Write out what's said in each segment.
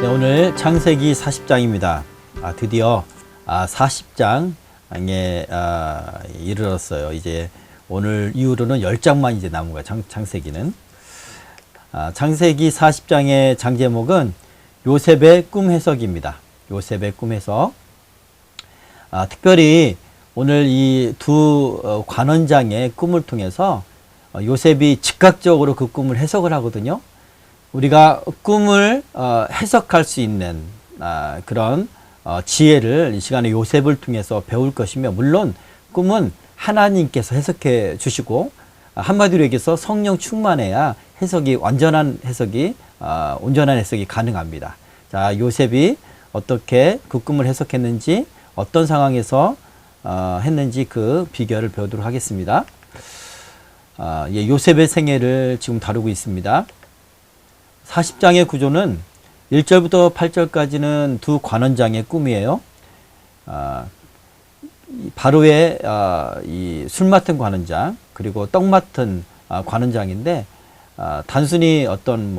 네, 오늘 창세기 40장입니다. 드디어 40장에 이르렀어요. 이제 오늘 이후로는 10장만 이제 남은 거예요. 창세기는. 창세기 40장의 장 제목은 요셉의 꿈 해석입니다. 요셉의 꿈 해석. 특별히 오늘 이 두 관원장의 꿈을 통해서 요셉이 즉각적으로 그 꿈을 해석을 하거든요. 우리가 꿈을 해석할 수 있는 그런 지혜를 이 시간에 요셉을 통해서 배울 것이며, 물론 꿈은 하나님께서 해석해 주시고 한마디로 얘기해서 성령 충만해야 온전한 해석이 가능합니다. 자, 요셉이 어떻게 그 꿈을 해석했는지, 어떤 상황에서 했는지 그 비결을 배우도록 하겠습니다. 요셉의 생애를 지금 다루고 있습니다. 40장의 구조는 1절부터 8절까지는 두 관원장의 꿈이에요. 바로의 이 술 맡은 관원장, 그리고 떡 맡은 관원장인데, 단순히 어떤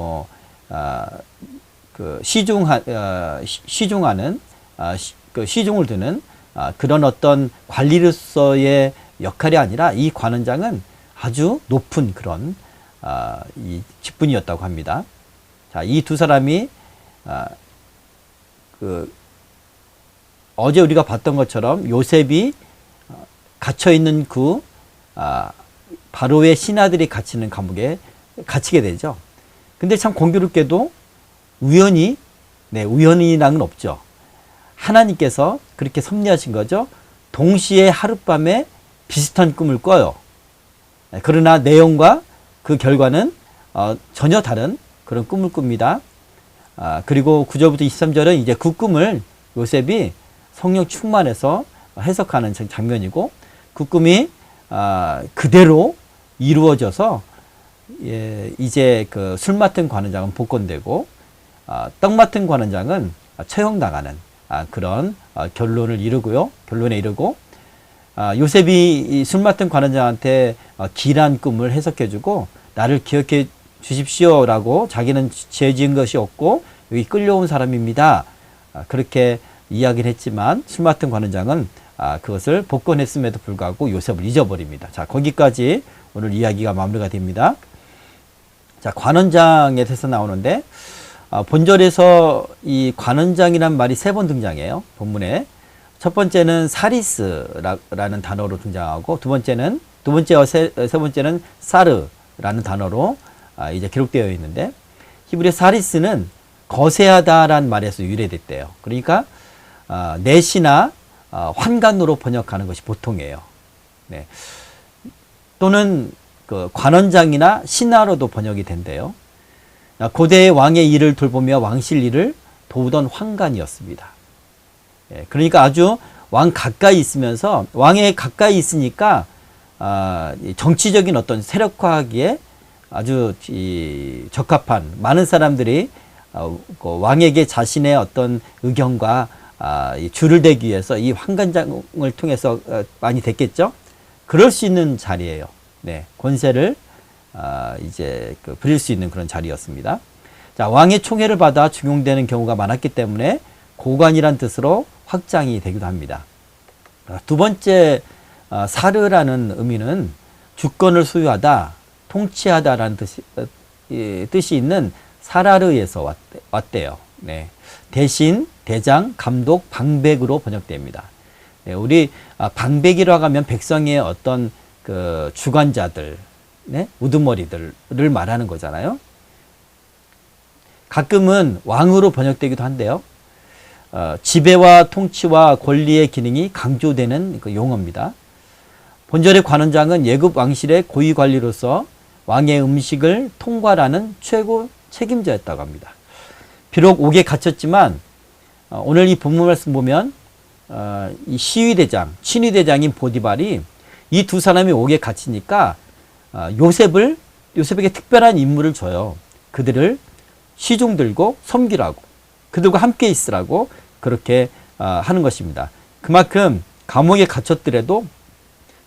시중하는 시중을 드는 그런 어떤 관리로서의 역할이 아니라, 이 관원장은 아주 높은 그런 이 직분이었다고 합니다. 자, 이 두 사람이 어제 우리가 봤던 것처럼 요셉이 갇혀 있는 바로의 신하들이 갇히는 감옥에 갇히게 되죠. 근데 참 공교롭게도 우연이랑은 없죠. 하나님께서 그렇게 섭리하신 거죠. 동시에 하룻밤에 비슷한 꿈을 꿔요. 그러나 내용과 그 결과는 전혀 다른 그런 꿈을 꿉니다. 그리고 9절부터 23절은 이제 그 꿈을 요셉이 성령 충만해서 해석하는 장면이고, 그 꿈이 그대로 이루어져서 이제 그 술 맡은 관원장은 복권되고, 떡 맡은 관원장은 처형당하는 그런 결론에 이르고, 요셉이 술 맡은 관원장한테 길한 꿈을 해석해주고, 나를 기억해 주십시오라고, 자기는 죄 지은 것이 없고 여기 끌려온 사람입니다, 그렇게 이야기를 했지만, 술 맡은 관원장은 그것을 복권했음에도 불구하고 요셉을 잊어버립니다. 자, 거기까지 오늘 이야기가 마무리가 됩니다. 자, 관원장에 대해서 나오는데, 본절에서 이 관원장이란 말이 3번 등장해요. 본문에. 첫 번째는 사리스라는 단어로 등장하고, 두 번째와 세 번째는 사르라는 단어로 이제 기록되어 있는데, 히브리 사리스는 거세하다란 말에서 유래됐대요. 그러니까 내시나 환관으로 번역하는 것이 보통이에요. 네. 또는 그 관원장이나 신하로도 번역이 된대요. 고대의 왕의 일을 돌보며 왕실 일을 도우던 환관이었습니다. 그러니까 아주 왕 가까이 있으면서, 왕에 가까이 있으니까 정치적인 어떤 세력화하기에 아주 적합한, 많은 사람들이 왕에게 자신의 어떤 의견과 줄을 대기 위해서 이 환관장을 통해서 많이 됐겠죠. 그럴 수 있는 자리예요. 네, 권세를 이제 부릴 수 있는 그런 자리였습니다. 자, 왕의 총애를 받아 중용되는 경우가 많았기 때문에 고관이란 뜻으로 확장이 되기도 합니다. 두 번째 사르라는 의미는 주권을 소유하다, 통치하다라는 뜻이 있는 사라르에서 왔대요. 네. 대신, 대장, 감독, 방백으로 번역됩니다. 네, 우리 방백이라고 하면 백성의 어떤 그 주관자들, 네? 우두머리들을 말하는 거잖아요. 가끔은 왕으로 번역되기도 한데요. 지배와 통치와 권리의 기능이 강조되는 그 용어입니다. 본절의 관원장은 예굽 왕실의 고위 관리로서 왕의 음식을 통괄하는 최고 책임자였다고 합니다. 비록 옥에 갇혔지만, 오늘 이 본문 말씀 보면 이 시위대장, 친위대장인 보디발이 이 두 사람이 옥에 갇히니까 요셉에게 특별한 임무를 줘요. 그들을 시중 들고 섬기라고, 그들과 함께 있으라고 그렇게 하는 것입니다. 그만큼 감옥에 갇혔더라도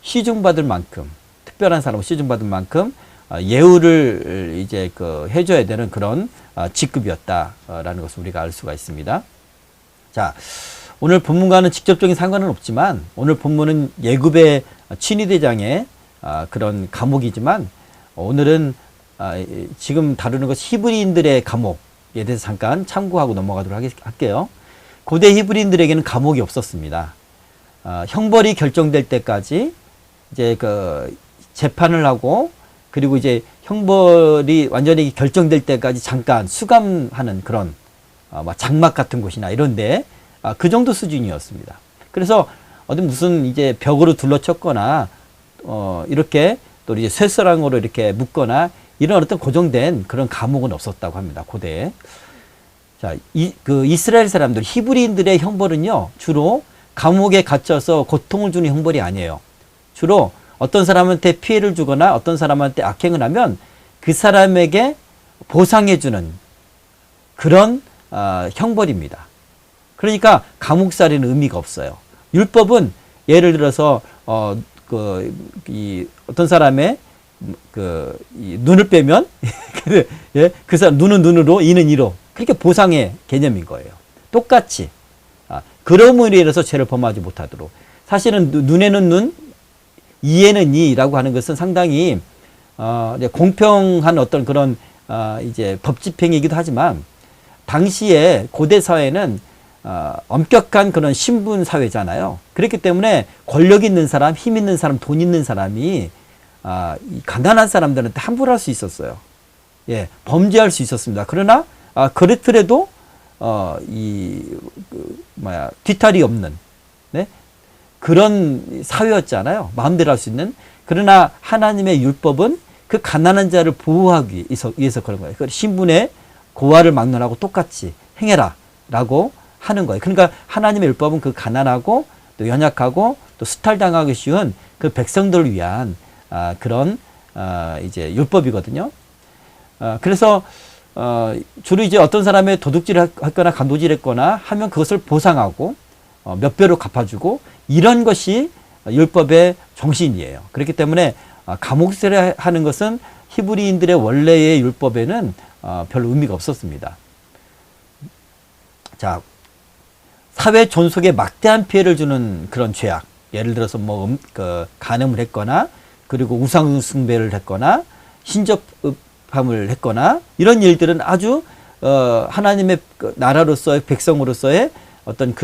시중받을 만큼, 특별한 사람을 시중받을 만큼 예우를 이제 해줘야 되는 그런 직급이었다라는 것을 우리가 알 수가 있습니다. 자, 오늘 본문과는 직접적인 상관은 없지만 오늘 본문은 예굽의 친위대장의 그런 감옥이지만 오늘은 지금 다루는 것 히브리인들의 감옥에 대해서 잠깐 참고하고 넘어가도록 할게요. 고대 히브리인들에게는 감옥이 없었습니다. 형벌이 결정될 때까지 이제 재판을 하고 그리고 이제 형벌이 완전히 결정될 때까지 잠깐 수감하는 그런 장막 같은 곳이나 이런데 그 정도 수준이었습니다. 그래서 어디 무슨 이제 벽으로 둘러쳤거나 이렇게 또 이제 쇠사랑으로 이렇게 묶거나 이런 어떤 고정된 그런 감옥은 없었다고 합니다. 고대에. 자, 이스라엘 사람들, 히브리인들의 형벌은요, 주로 감옥에 갇혀서 고통을 주는 형벌이 아니에요. 주로 어떤 사람한테 피해를 주거나 어떤 사람한테 악행을 하면 그 사람에게 보상해주는 그런 형벌입니다. 그러니까 감옥살이는 의미가 없어요. 율법은 예를 들어서 어떤 사람의 이 눈을 빼면 예? 그 사람 눈은 눈으로 이는 이로 그렇게 보상의 개념인 거예요. 똑같이 그럼으로 인해서 죄를 범하지 못하도록. 사실은 눈에는 눈, 이에는 이라고 하는 것은 상당히 공평한 어떤 그런 이제 법 집행이기도 하지만 당시에 고대 사회는 엄격한 그런 신분 사회잖아요. 그렇기 때문에 권력 있는 사람, 힘 있는 사람, 돈 있는 사람이 이 가난한 사람들한테 함부로 할 수 있었어요. 예, 범죄할 수 있었습니다. 그러나 그렇더라도 뒤탈이 없는 네? 그런 사회였잖아요. 마음대로 할 수 있는. 그러나 하나님의 율법은 그 가난한 자를 보호하기 위해서 그런 거예요. 그 신분의 고하를 막론하고 똑같이 행해라 라고 하는 거예요. 그러니까 하나님의 율법은 그 가난하고 또 연약하고 또 수탈당하기 쉬운 그 백성들을 위한 그런 이제 율법이거든요. 그래서 주로 이제 어떤 사람의 도둑질을 했거나 간도질했거나 하면 그것을 보상하고 몇 배로 갚아주고 이런 것이 율법의 정신이에요. 그렇기 때문에 감옥살이 하는 것은 히브리인들의 원래의 율법에는 별 의미가 없었습니다. 자, 사회 존속에 막대한 피해를 주는 그런 죄악, 예를 들어서 간음을 했거나 그리고 우상 숭배를 했거나 신접함을 했거나 이런 일들은 아주 하나님의 나라로서의 백성으로서의 어떤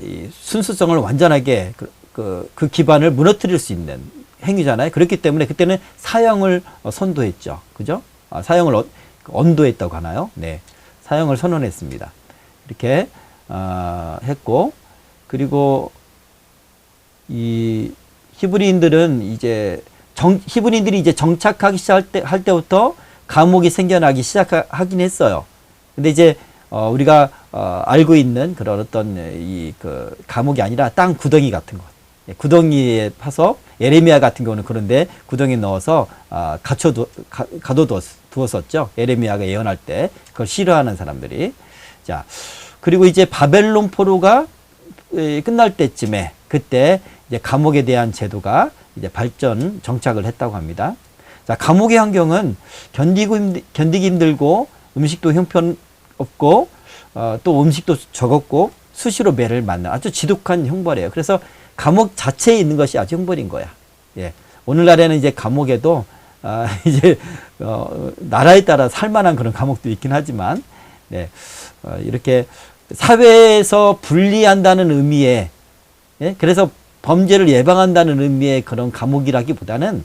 이 순수성을 완전하게 그 기반을 무너뜨릴 수 있는 행위잖아요. 그렇기 때문에 그때는 사형을 선도했죠. 그죠? 사형을 언도했다고 하나요? 네. 사형을 선언했습니다. 이렇게 했고, 그리고 이 히브리인들이 이제 정착하기 시작할 때부터 감옥이 생겨나기 시작하긴 했어요. 근데 이제 우리가 알고 있는 그런 어떤 감옥이 아니라 땅 구덩이 같은 것, 구덩이에 파서 예레미야 같은 경우는 그런데 구덩이에 넣어서 가둬두었었죠. 예레미야가 예언할 때 그걸 싫어하는 사람들이. 자, 그리고 이제 바벨론 포로가 끝날 때쯤에 그때 이제 감옥에 대한 제도가 이제 정착을 했다고 합니다. 자, 감옥의 환경은 견디기 힘들고 음식도 형편없고 또 음식도 적었고 수시로 매를 맞는 아주 지독한 형벌이에요. 그래서 감옥 자체에 있는 것이 아주 형벌인 거야. 예. 오늘날에는 이제 감옥에도 이제 나라에 따라 살만한 그런 감옥도 있긴 하지만 네. 이렇게 사회에서 분리한다는 의미의 예? 그래서 범죄를 예방한다는 의미의 그런 감옥이라기보다는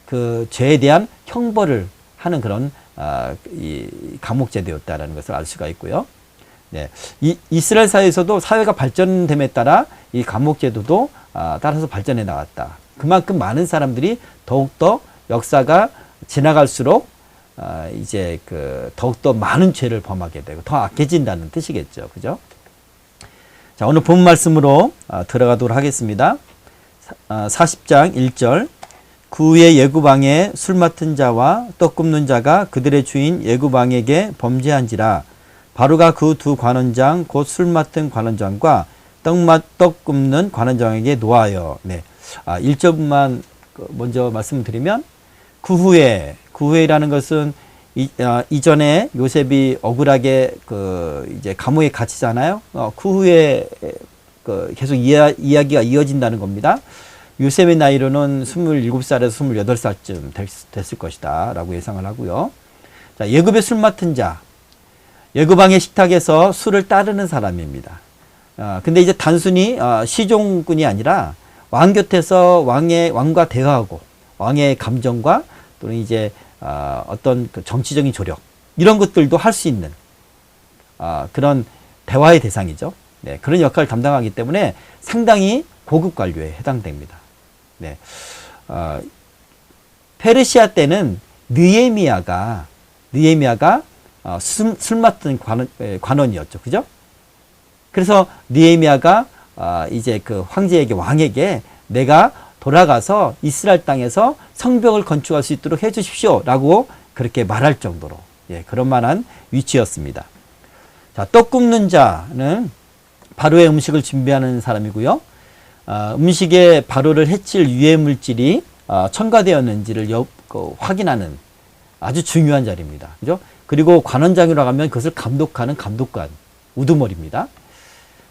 그 죄에 대한 형벌을 하는 그런 이 감옥 제도였다라는 것을 알 수가 있고요. 네. 이스라엘 사회에서도 사회가 발전됨에 따라 이 감옥 제도도 따라서 발전해 나갔다. 그만큼 많은 사람들이 더욱더 역사가 지나갈수록 이제 더욱더 많은 죄를 범하게 되고 더 악해진다는 뜻이겠죠. 그죠? 자, 오늘 본 말씀으로 들어가도록 하겠습니다. 40장 1절. 그 후에 예구방에 술 맡은 자와 떡 굽는 자가 그들의 주인 예구방에게 범죄한지라. 바로가 그 두 관원장 곧 술 맡은 관원장과 떡 굽는 관원장에게 노하여. 네. 1절만 먼저 말씀드리면 그 후에라는 것은 이전에 요셉이 억울하게 이제 감옥에 갇히잖아요. 그 후에 계속 이야기가 이어진다는 겁니다. 요셉의 나이로는 27살에서 28살쯤 됐을 것이다 라고 예상을 하고요. 자, 예굽의 술 맡은 자, 예굽왕의 식탁에서 술을 따르는 사람입니다. 근데 이제 단순히 시종군이 아니라 왕 곁에서 왕과 대화하고 왕의 감정과 또는 이제 어떤 그 정치적인 조력 이런 것들도 할 수 있는 그런 대화의 대상이죠. 네, 그런 역할을 담당하기 때문에 상당히 고급 관료에 해당됩니다. 네, 페르시아 때는 느헤미야가 술 맡은 관원이었죠, 그죠? 그래서 느헤미야가 이제 그 왕에게 내가 돌아가서 이스라엘 땅에서 성벽을 건축할 수 있도록 해주십시오라고 그렇게 말할 정도로 그런 만한 위치였습니다. 자, 떡 굽는 자는 바로의 음식을 준비하는 사람이고요. 음식에 바로를 해칠 유해 물질이 첨가되었는지를 확인하는 아주 중요한 자리입니다. 그죠? 그리고 관원장이라고 하면 그것을 감독하는 감독관, 우두머리입니다.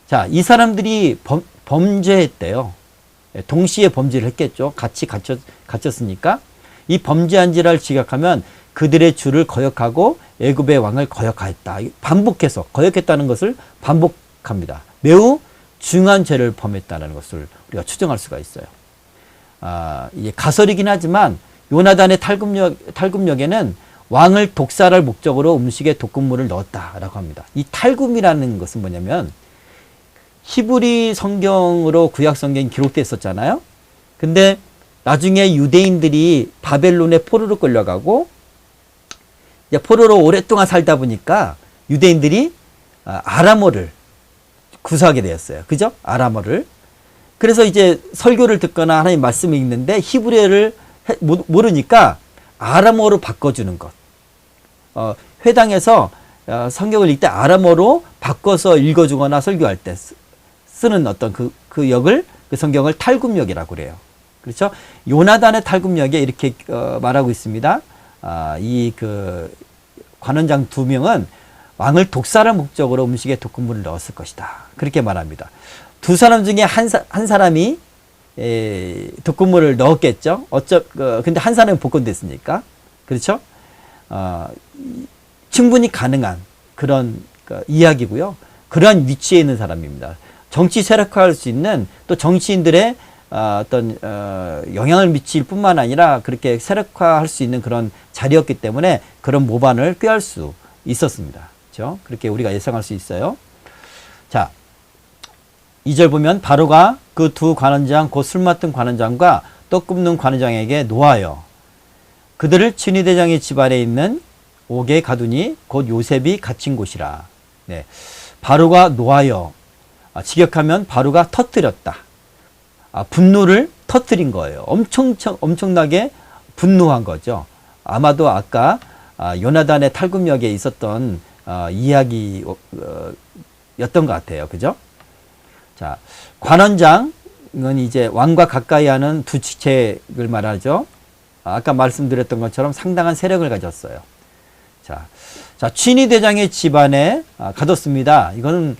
자, 이 사람들이 범죄했대요. 동시에 범죄를 했겠죠. 같이 갇혔으니까. 이 범죄한 지를 지각하면 그들의 주를 거역하고 애굽의 왕을 거역하였다. 반복해서 거역했다는 것을 반복합니다. 매우 중한 죄를 범했다는 것을 우리가 추정할 수가 있어요. 이게 가설이긴 하지만 요나단의 탈굽력에는 왕을 독살할 목적으로 음식에 독극물을 넣었다라고 합니다. 이 탈굽이라는 것은 뭐냐면 히브리 성경으로 구약 성경이 기록되어 있었잖아요. 근데 나중에 유대인들이 바벨론에 포로로 끌려가고 포로로 오랫동안 살다 보니까 유대인들이 아람어를 구사하게 되었어요. 그죠? 아람어를. 그래서 이제 설교를 듣거나 하나님 말씀을 읽는데 히브리어를 모르니까 아람어로 바꿔주는 것. 회당에서 성경을 읽을 때 아람어로 바꿔서 읽어주거나 설교할 때 쓰는 어떤 그 역을, 그 성경을 탈굽력이라고 그래요. 그렇죠? 요나단의 탈굽력에 이렇게 말하고 있습니다. 이 관원장 2명은 왕을 독살할 목적으로 음식에 독극물을 넣었을 것이다. 그렇게 말합니다. 두 사람 중에 한 사람이 독극물을 넣었겠죠. 근데 한 사람은 복권됐으니까. 그렇죠? 충분히 가능한 그런 이야기고요. 그러한 위치에 있는 사람입니다. 정치 세력화할 수 있는 또 정치인들의 어떤 영향을 미칠 뿐만 아니라 그렇게 세력화할 수 있는 그런 자리였기 때문에 그런 모반을 꾀할 수 있었습니다. 그렇죠? 그렇게 우리가 예상할 수 있어요. 자, 2절 보면 바로가 그 두 관원장 곧 술 맡은 관원장과 떡 굽는 관원장에게 노하여 그들을 친위대장의 집안에 있는 옥에 가두니 곧 요셉이 갇힌 곳이라. 네, 바로가 노하여 직역하면 바로가 터뜨렸다. 분노를 터뜨린 거예요. 엄청나게 분노한 거죠. 아마도 아까 요나단의 탈굽력에 있었던 이야기였던 것 같아요. 그죠? 자, 관원장은 이제 왕과 가까이 하는 두 직책을 말하죠. 아까 말씀드렸던 것처럼 상당한 세력을 가졌어요. 자, 친위대장의 집안에 가뒀습니다. 이거는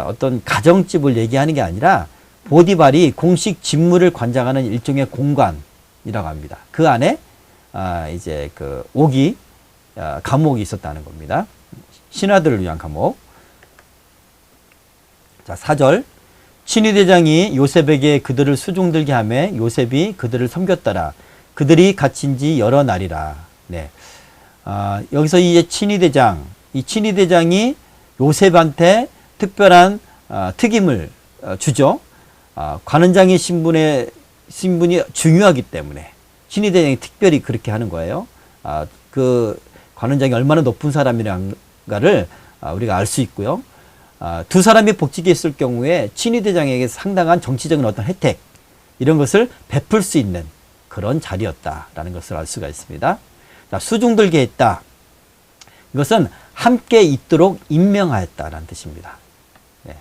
어떤 가정집을 얘기하는 게 아니라 보디발이 공식 직무를 관장하는 일종의 공관이라고 합니다. 그 안에 이제 그 감옥이 있었다는 겁니다. 신하들을 위한 감옥. 자, 4절. 친위대장이 요셉에게 그들을 수종들게 하매 요셉이 그들을 섬겼더라. 그들이 갇힌 지 여러 날이라. 네. 여기서 이 친위대장이 요셉한테 특별한 특임을 주죠. 관원장의 신분이 중요하기 때문에 친위대장이 특별히 그렇게 하는 거예요. 그 관원장이 얼마나 높은 사람이란가를 우리가 알 수 있고요. 두 사람이 복직에 있을 경우에 친위대장에게 상당한 정치적인 어떤 혜택 이런 것을 베풀 수 있는 그런 자리였다라는 것을 알 수가 있습니다. 자, 수중들게 했다. 이것은 함께 있도록 임명하였다라는 뜻입니다. 네.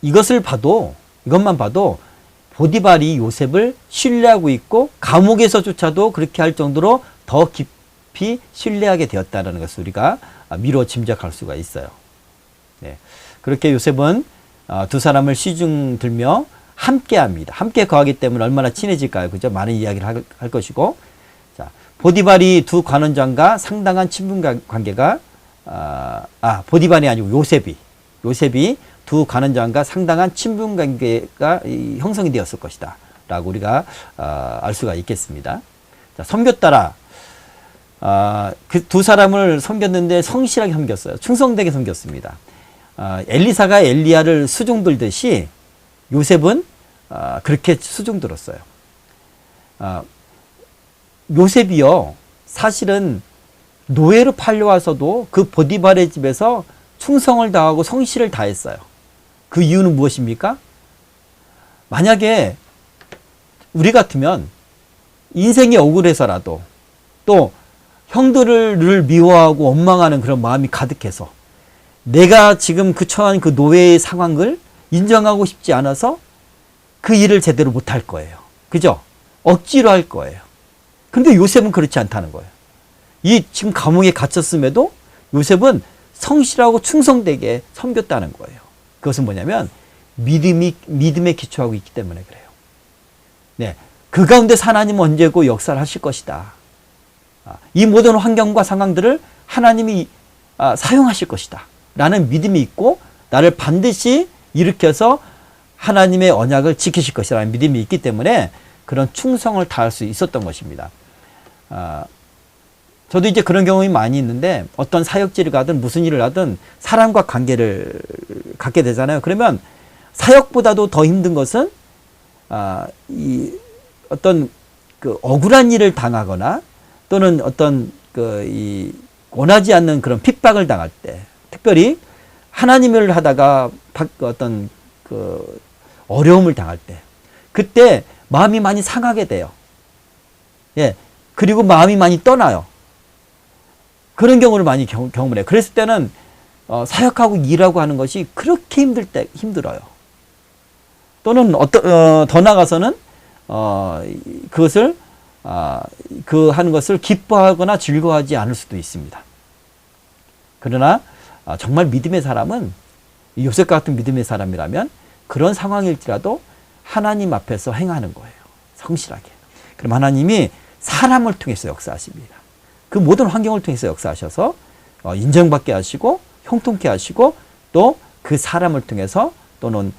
이것만 봐도 보디발이 요셉을 신뢰하고 있고 감옥에서조차도 그렇게 할 정도로 더 깊이 신뢰하게 되었다는 것을 우리가 미루어 짐작할 수가 있어요. 네. 그렇게 요셉은 두 사람을 시중 들며 함께 합니다. 함께 거하기 때문에 얼마나 친해질까요? 그죠? 많은 이야기를 할 것이고. 자, 보디발이 두 관원장과 상당한 친분 관계가, 보디발이 아니고 요셉이 두 관원장과 상당한 친분 관계가 형성이 되었을 것이다. 라고 우리가 알 수가 있겠습니다. 자, 섬겼더라. 그 두 사람을 섬겼는데 성실하게 섬겼어요. 충성되게 섬겼습니다. 엘리사가 엘리야를 수종들듯이 요셉은 그렇게 수종들었어요. 요셉이요, 사실은 노예로 팔려와서도 그 보디발의 집에서 충성을 다하고 성실을 다했어요. 그 이유는 무엇입니까? 만약에 우리 같으면 인생이 억울해서라도 또 형들을 미워하고 원망하는 그런 마음이 가득해서 내가 지금 처한 그 노예의 상황을 인정하고 싶지 않아서 그 일을 제대로 못할 거예요. 그죠? 억지로 할 거예요. 근데 요셉은 그렇지 않다는 거예요. 이 지금 감옥에 갇혔음에도 요셉은 성실하고 충성되게 섬겼다는 거예요. 그것은 뭐냐면 믿음에 기초하고 있기 때문에 그래요. 네, 그 가운데 하나님은 언제고 역사를 하실 것이다. 이 모든 환경과 상황들을 하나님이 사용하실 것이다 라는 믿음이 있고, 나를 반드시 일으켜서 하나님의 언약을 지키실 것이라는 믿음이 있기 때문에 그런 충성을 다할 수 있었던 것입니다. 저도 이제 그런 경험이 많이 있는데, 어떤 사역지를 가든 무슨 일을 하든 사람과 관계를 갖게 되잖아요. 그러면 사역보다도 더 힘든 것은 이 어떤 그 억울한 일을 당하거나 또는 어떤 이 원하지 않는 그런 핍박을 당할 때, 특별히 하나님을 하다가 어떤 그 어려움을 당할 때, 그때 마음이 많이 상하게 돼요. 예, 그리고 마음이 많이 떠나요. 그런 경우를 많이 경험을 해요. 그랬을 때는 사역하고 일하고 하는 것이 그렇게 힘들어요. 또는 더 나아가서는 그것을 하는 것을 기뻐하거나 즐거워하지 않을 수도 있습니다. 그러나 정말 믿음의 사람은, 요셉 같은 믿음의 사람이라면 그런 상황일지라도 하나님 앞에서 행하는 거예요. 성실하게. 그럼 하나님이 사람을 통해서 역사하십니다. 그 모든 환경을 통해서 역사하셔서 인정받게 하시고 형통케 하시고, 또 그 사람을 통해서, 또는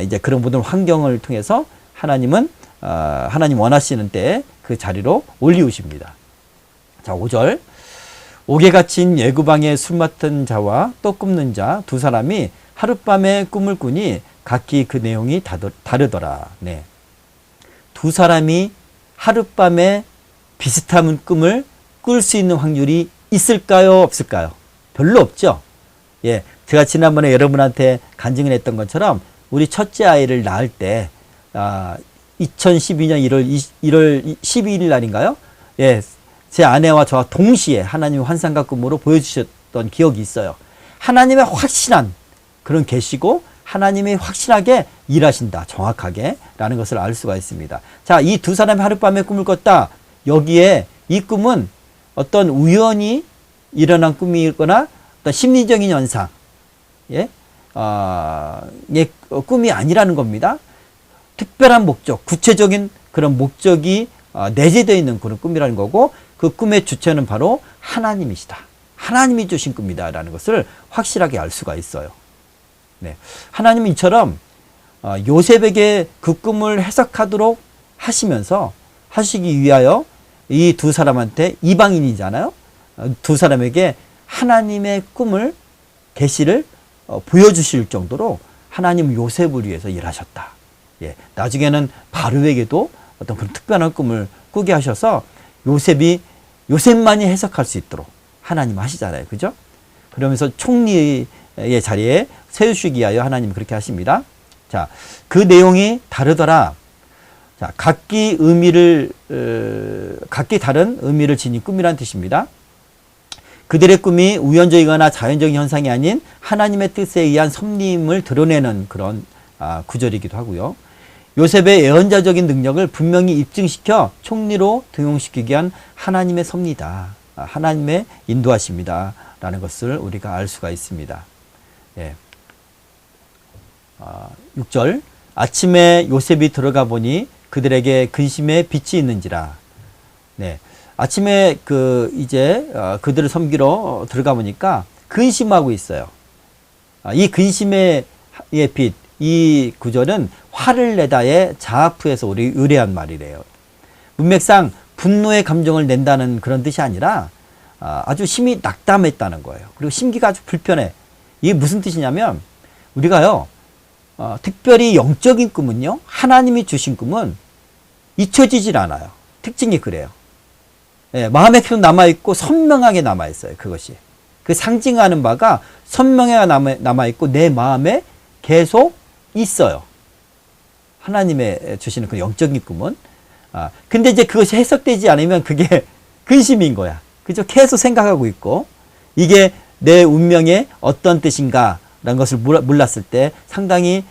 이제 그런 모든 환경을 통해서 하나님은 하나님 원하시는 때에 그 자리로 올리우십니다. 자, 5절. 옥에 갇힌 예구방에 술 맡은 자와 또 굽는 자 두 사람이 하룻밤에 꿈을 꾸니 각기 그 내용이 다르더라. 네. 두 사람이 하룻밤에 비슷한 꿈을 꿀 수 있는 확률이 있을까요? 없을까요? 별로 없죠. 예, 제가 지난번에 여러분한테 간증을 했던 것처럼 우리 첫째 아이를 낳을 때 2012년 1월 12일 날인가요? 예, 제 아내와 저와 동시에 하나님 환상과 꿈으로 보여주셨던 기억이 있어요. 하나님의 확실한 그런 계시고 하나님이 확실하게 일하신다, 정확하게 라는 것을 알 수가 있습니다. 자, 이 두 사람이 하룻밤에 꿈을 꿨다. 여기에 이 꿈은 어떤 우연히 일어난 꿈이거나 어떤 심리적인 현상, 꿈이 아니라는 겁니다. 특별한 목적, 구체적인 그런 목적이 내재되어 있는 그런 꿈이라는 거고, 그 꿈의 주체는 바로 하나님이시다. 하나님이 주신 꿈이다 라는 것을 확실하게 알 수가 있어요. 네. 하나님은 이처럼 요셉에게 그 꿈을 해석하도록 하시기 위하여 이 두 사람한테, 이방인이잖아요. 두 사람에게 하나님의 꿈을, 계시를 보여주실 정도로 하나님은 요셉을 위해서 일하셨다. 예, 나중에는 바로에게도 어떤 그런 특별한 꿈을 꾸게 하셔서 요셉만이 해석할 수 있도록 하나님 하시잖아요. 그죠? 그러면서 총리의 자리에 세우시기 위하여 하나님 그렇게 하십니다. 자, 그 내용이 다르더라. 자, 각기 다른 의미를 지닌 꿈이란 뜻입니다. 그들의 꿈이 우연적이거나 자연적인 현상이 아닌 하나님의 뜻에 의한 섭림을 드러내는 그런 구절이기도 하고요. 요셉의 예언자적인 능력을 분명히 입증시켜 총리로 등용시키기 위한 하나님의 섭니다. 하나님의 인도하십니다. 라는 것을 우리가 알 수가 있습니다. 예. 6절 아침에 요셉이 들어가 보니 그들에게 근심의 빛이 있는지라. 네. 아침에 그들을 섬기러 들어가 보니까 근심하고 있어요. 이 근심의 빛, 이 구절은 화를 내다의 자아프에서 우리 의뢰한 말이래요. 문맥상 분노의 감정을 낸다는 그런 뜻이 아니라 아주 심히 낙담했다는 거예요. 그리고 심기가 아주 불편해. 이게 무슨 뜻이냐면 우리가요, 특별히 영적인 꿈은요, 하나님이 주신 꿈은 잊혀지질 않아요. 특징이 그래요. 예, 마음에 계속 남아있고 선명하게 남아있어요. 그것이. 그 상징하는 바가 선명하게 남아있고 내 마음에 계속 있어요. 하나님의 주시는 그 영적인 꿈은. 근데 이제 그것이 해석되지 않으면 그게 근심인 거야. 그죠? 계속 생각하고 있고 이게 내 운명의 어떤 뜻인가 라는 것을 몰랐을 때 상당히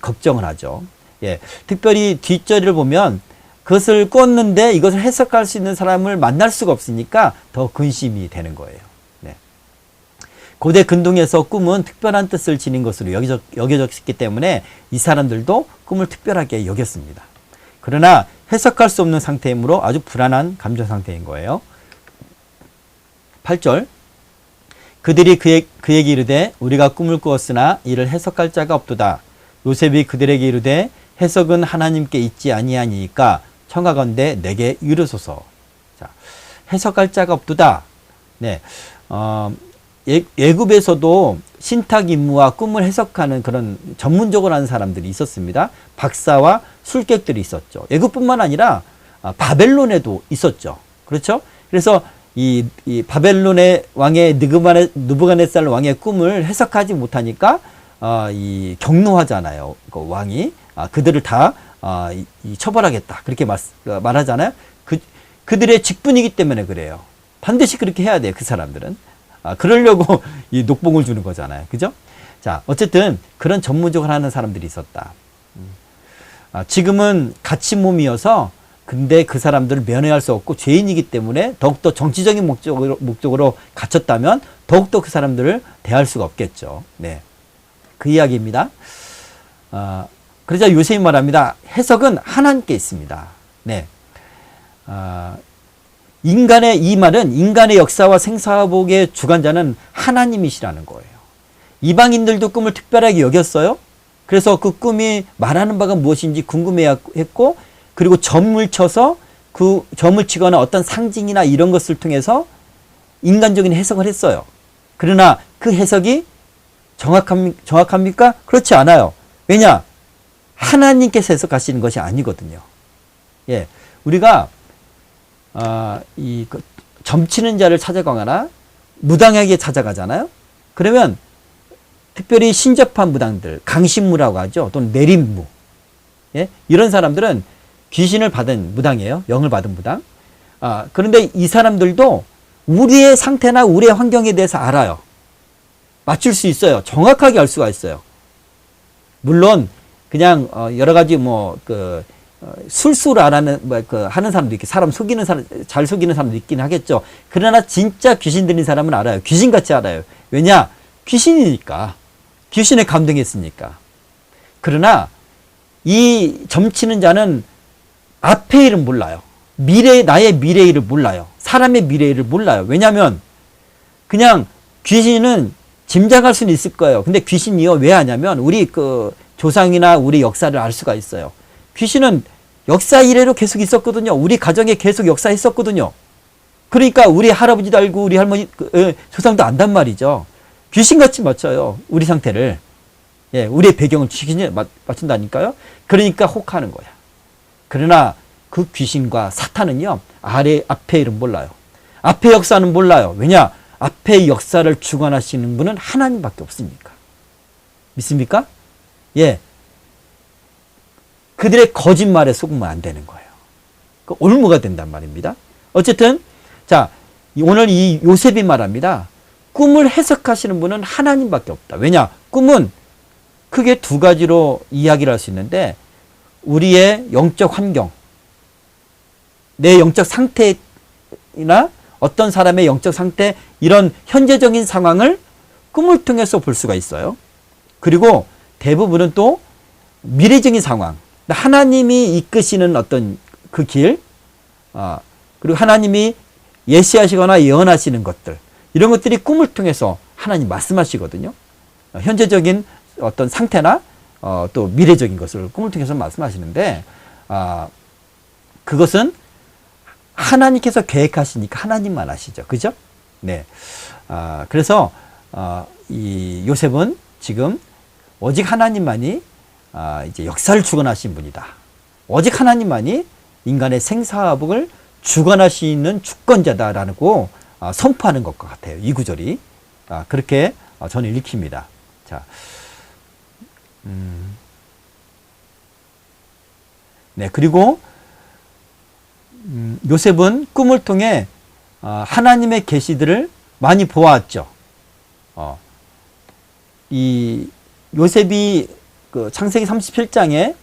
걱정을 하죠. 예, 특별히 뒷절을 보면 그것을 꿨는데 이것을 해석할 수 있는 사람을 만날 수가 없으니까 더 근심이 되는 거예요. 네. 고대 근동에서 꿈은 특별한 뜻을 지닌 것으로 여겨졌기 때문에 이 사람들도 꿈을 특별하게 여겼습니다. 그러나 해석할 수 없는 상태이므로 아주 불안한 감정 상태인 거예요. 8절 그들이 그에게 이르되 우리가 꿈을 꾸었으나 이를 해석할 자가 없도다. 요셉이 그들에게 이르되 해석은 하나님께 있지 아니하니까 청하건대 내게 이르소서. 자, 해석할 자가 없도다. 네, 예굽에서도 신탁 임무와 꿈을 해석하는 그런 전문적으로 하는 사람들이 있었습니다. 박사와 술객들이 있었죠. 예굽뿐만 아니라 바벨론에도 있었죠. 그렇죠? 그래서 이 바벨론의 왕의 느부갓네살 왕의 꿈을 해석하지 못하니까 경노하잖아요. 그 왕이 그들을 다 처벌하겠다 그렇게 말하잖아요. 그들의 직분이기 때문에 그래요. 반드시 그렇게 해야 돼요. 그 사람들은 그러려고 이 녹봉을 주는 거잖아요. 그죠? 자, 어쨌든 그런 전문적으로 하는 사람들이 있었다. 지금은 갇힌 몸이어서 근데 그 사람들을 면회할 수 없고 죄인이기 때문에 더욱더 정치적인 목적으로 갇혔다면 더욱더 그 사람들을 대할 수가 없겠죠. 네, 그 이야기입니다. 그러자 요셉이 말합니다. 해석은 하나님께 있습니다. 네, 이 말은 인간의 역사와 생사복의 주관자는 하나님이시라는 거예요. 이방인들도 꿈을 특별하게 여겼어요. 그래서 그 꿈이 말하는 바가 무엇인지 궁금해했고 그리고 점을 쳐서 그 점을 치거나 어떤 상징이나 이런 것을 통해서 인간적인 해석을 했어요. 그러나 그 해석이 정확합니까? 그렇지 않아요. 왜냐? 하나님께서 해석하시는 것이 아니거든요. 예, 우리가 점치는 자를 찾아가거나 무당에게 찾아가잖아요. 그러면 특별히 신접한 무당들, 강신무라고 하죠. 또는 내림무. 예? 이런 사람들은 귀신을 받은 무당이에요. 영을 받은 무당. 그런데 이 사람들도 우리의 상태나 우리의 환경에 대해서 알아요. 맞출 수 있어요. 정확하게 알 수가 있어요. 물론 그냥 여러 가지 술수를 안 하는 하는 사람도 있고 사람 속이는 사람 잘 속이는 사람도 있긴 하겠죠. 그러나 진짜 귀신 들린 사람은 알아요. 귀신같이 알아요. 왜냐? 귀신이니까. 귀신에 감동했으니까. 그러나 이 점치는 자는 앞의 일은 몰라요. 나의 미래일을 몰라요. 사람의 미래일을 몰라요. 왜냐하면 그냥 귀신은 짐작할 수는 있을 거예요. 근데 귀신이요 왜 하냐면 우리 그 조상이나 우리 역사를 알 수가 있어요. 귀신은 역사 이래로 계속 있었거든요. 우리 가정에 계속 역사했었거든요. 그러니까 우리 할아버지도 알고 우리 할머니 조상도 안단 말이죠. 귀신같이 맞춰요. 우리 상태를. 예, 우리의 배경을 귀신이 맞춘다니까요. 그러니까 혹하는 거야. 그러나 그 귀신과 사탄은요. 앞의 일은 몰라요. 앞의 역사는 몰라요. 왜냐? 앞의 역사를 주관하시는 분은 하나님밖에 없으니까. 믿습니까? 예. 그들의 거짓말에 속으면 안 되는 거예요. 그 올무가 된단 말입니다. 어쨌든 자, 오늘 이 요셉이 말합니다. 꿈을 해석하시는 분은 하나님밖에 없다. 왜냐? 꿈은 크게 두 가지로 이야기를 할 수 있는데, 우리의 영적 환경, 내 영적 상태나 어떤 사람의 영적 상태, 이런 현재적인 상황을 꿈을 통해서 볼 수가 있어요. 그리고 대부분은 또 미래적인 상황, 하나님이 이끄시는 어떤 그 길, 그리고 하나님이 예시하시거나 예언하시는 것들, 이런 것들이 꿈을 통해서 하나님 말씀하시거든요. 현재적인 어떤 상태나 또 미래적인 것을 꿈을 통해서 말씀하시는데, 그것은 하나님께서 계획하시니까 하나님만 아시죠. 그죠? 네. 그래서 이 요셉은 지금 오직 하나님만이 이제 역사를 주관하신 분이다. 오직 하나님만이 인간의 생사복을 주관하시는 주권자다라고 선포하는 것과 같아요. 이 구절이. 그렇게 저는 읽힙니다. 자, 네, 그리고 요셉은 꿈을 통해 하나님의 계시들을 많이 보았죠. 이 요셉이 그 창세기 37장에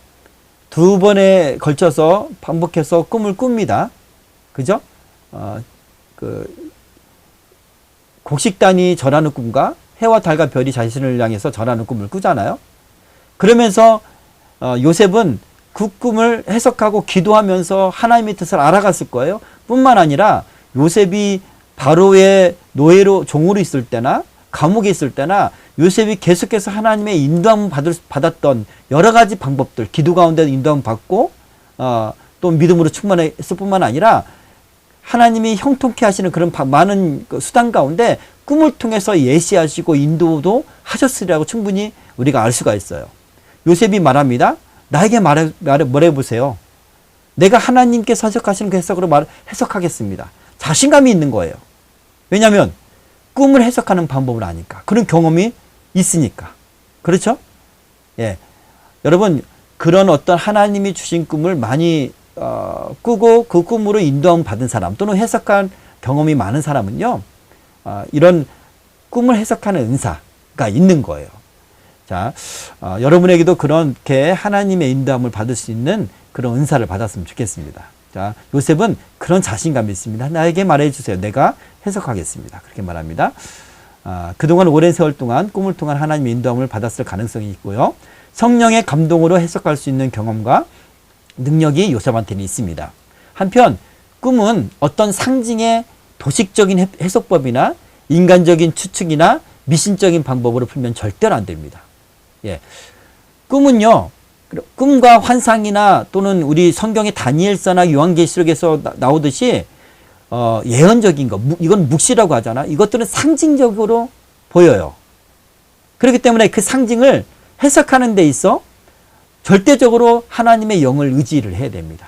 두 번에 걸쳐서 반복해서 꿈을 꿉니다. 그죠? 그 곡식단이 절하는 꿈과 해와 달과 별이 자신을 향해서 절하는 꿈을 꾸잖아요. 그러면서 요셉은 그 꿈을 해석하고 기도하면서 하나님의 뜻을 알아갔을 거예요. 뿐만 아니라 요셉이 바로의 노예로 종으로 있을 때나 감옥에 있을 때나 요셉이 계속해서 하나님의 인도함을 받았던 여러 가지 방법들, 기도 가운데 인도함을 받고 또 믿음으로 충만했을 뿐만 아니라 하나님이 형통케 하시는 그런 많은 수단 가운데 꿈을 통해서 예시하시고 인도도 하셨으리라고 충분히 우리가 알 수가 있어요. 요셉이 말합니다. 나에게 말해보세요. 내가 하나님께서 해석하시는 그 해석으로 해석하겠습니다. 자신감이 있는 거예요. 왜냐하면 꿈을 해석하는 방법을 아니까. 그런 경험이 있으니까. 그렇죠? 예. 여러분, 그런 어떤 하나님이 주신 꿈을 많이 꾸고 그 꿈으로 인도함 받은 사람 또는 해석한 경험이 많은 사람은요, 이런 꿈을 해석하는 은사가 있는 거예요. 자, 여러분에게도 그렇게 하나님의 인도함을 받을 수 있는 그런 은사를 받았으면 좋겠습니다. 자, 요셉은 그런 자신감이 있습니다. 나에게 말해주세요. 내가 해석하겠습니다. 그렇게 말합니다. 그동안 오랜 세월 동안 꿈을 통한 하나님의 인도함을 받았을 가능성이 있고요. 성령의 감동으로 해석할 수 있는 경험과 능력이 요셉한테는 있습니다. 한편 꿈은 어떤 상징의 도식적인 해석법이나 인간적인 추측이나 미신적인 방법으로 풀면 절대로 안 됩니다. 예. 꿈은요, 꿈과 환상이나 또는 우리 성경의 다니엘서나 요한계시록에서 나오듯이 예언적인 거, 이건 묵시라고 하잖아. 이것들은 상징적으로 보여요. 그렇기 때문에 그 상징을 해석하는 데 있어 절대적으로 하나님의 영을 의지를 해야 됩니다.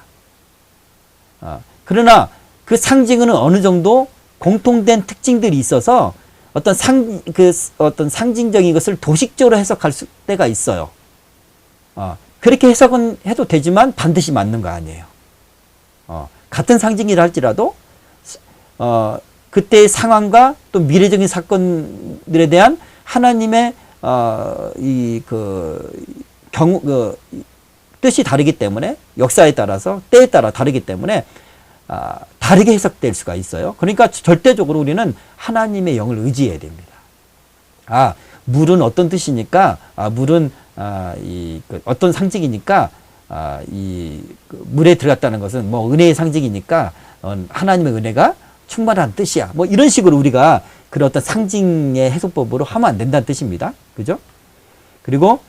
그러나 그 상징은 어느 정도 공통된 특징들이 있어서 어떤 상징적인 것을 도식적으로 해석할 때가 있어요. 그렇게 해석은 해도 되지만 반드시 맞는 거 아니에요. 같은 상징이라 할지라도 그때의 상황과 또 미래적인 사건들에 대한 하나님의 뜻이 다르기 때문에, 역사에 따라서 때에 따라 다르기 때문에 다르게 해석될 수가 있어요. 그러니까 절대적으로 우리는 하나님의 영을 의지해야 됩니다. 물은 어떤 뜻이니까, 물은 어떤 상징이니까, 물에 들어갔다는 것은 뭐 은혜의 상징이니까 하나님의 은혜가 충만한 뜻이야. 뭐 이런 식으로 우리가 그런 어떤 상징의 해석법으로 하면 안 된다는 뜻입니다. 그죠? 그리고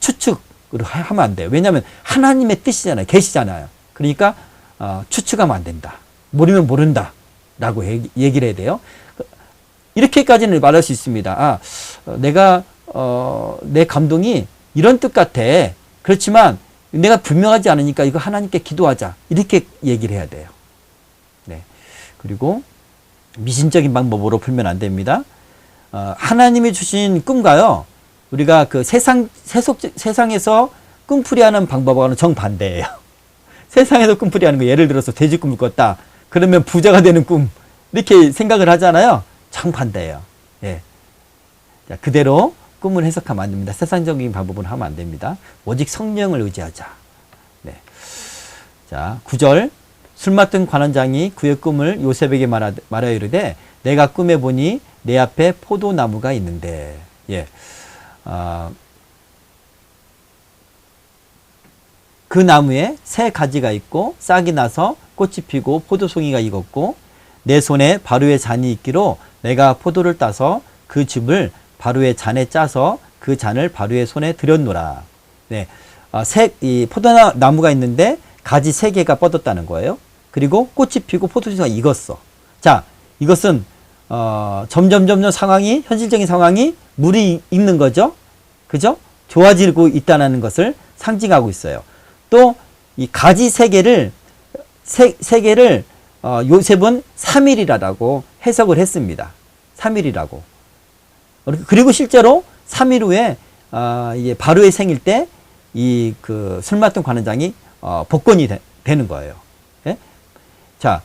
추측으로 하면 안 돼요. 왜냐하면 하나님의 뜻이잖아요. 계시잖아요. 그러니까 추측하면 안 된다. 모르면 모른다. 라고 얘기를 해야 돼요. 이렇게까지는 말할 수 있습니다. 내가 내 감동이 이런 뜻 같아. 그렇지만 내가 분명하지 않으니까 이거 하나님께 기도하자. 이렇게 얘기를 해야 돼요. 네. 그리고 미신적인 방법으로 풀면 안 됩니다. 하나님이 주신 꿈과요, 우리가 그 세상에서 꿈풀이하는 방법과는 정반대예요. 세상에서 꿈풀이하는 거, 예를 들어서 돼지 꿈을 꿨다. 그러면 부자가 되는 꿈, 이렇게 생각을 하잖아요. 정반대예요. 예. 자, 그대로 꿈을 해석하면 안 됩니다. 세상적인 방법으로 하면 안 됩니다. 오직 성령을 의지하자. 네. 자, 9절. 술 맡은 관원장이 그의 꿈을 요셉에게 말하여 이르되 내가 꿈에 보니 내 앞에 포도나무가 있는데. 예. 그 나무에 새 가지가 있고 싹이 나서 꽃이 피고 포도송이가 익었고 내 손에 바로의 잔이 있기로 내가 포도를 따서 그 즙을 바로의 잔에 짜서 그 잔을 바로의 손에 들였노라. 네. 이 포도나무가 있는데 가지 3개가 뻗었다는 거예요. 그리고 꽃이 피고 포도송이가 익었어. 자, 이것은 점점 상황이, 현실적인 상황이 물이 익는 거죠. 그죠? 좋아지고 있다는 것을 상징하고 있어요. 또 이 가지 3개를 요셉은 3일이라고 해석을 했습니다. 3일이라고. 그리고 실제로 3일 후에 이제 바로의 생일 때 이 그 술 맡은 관원장이 복권이 되는 거예요. 예? 자,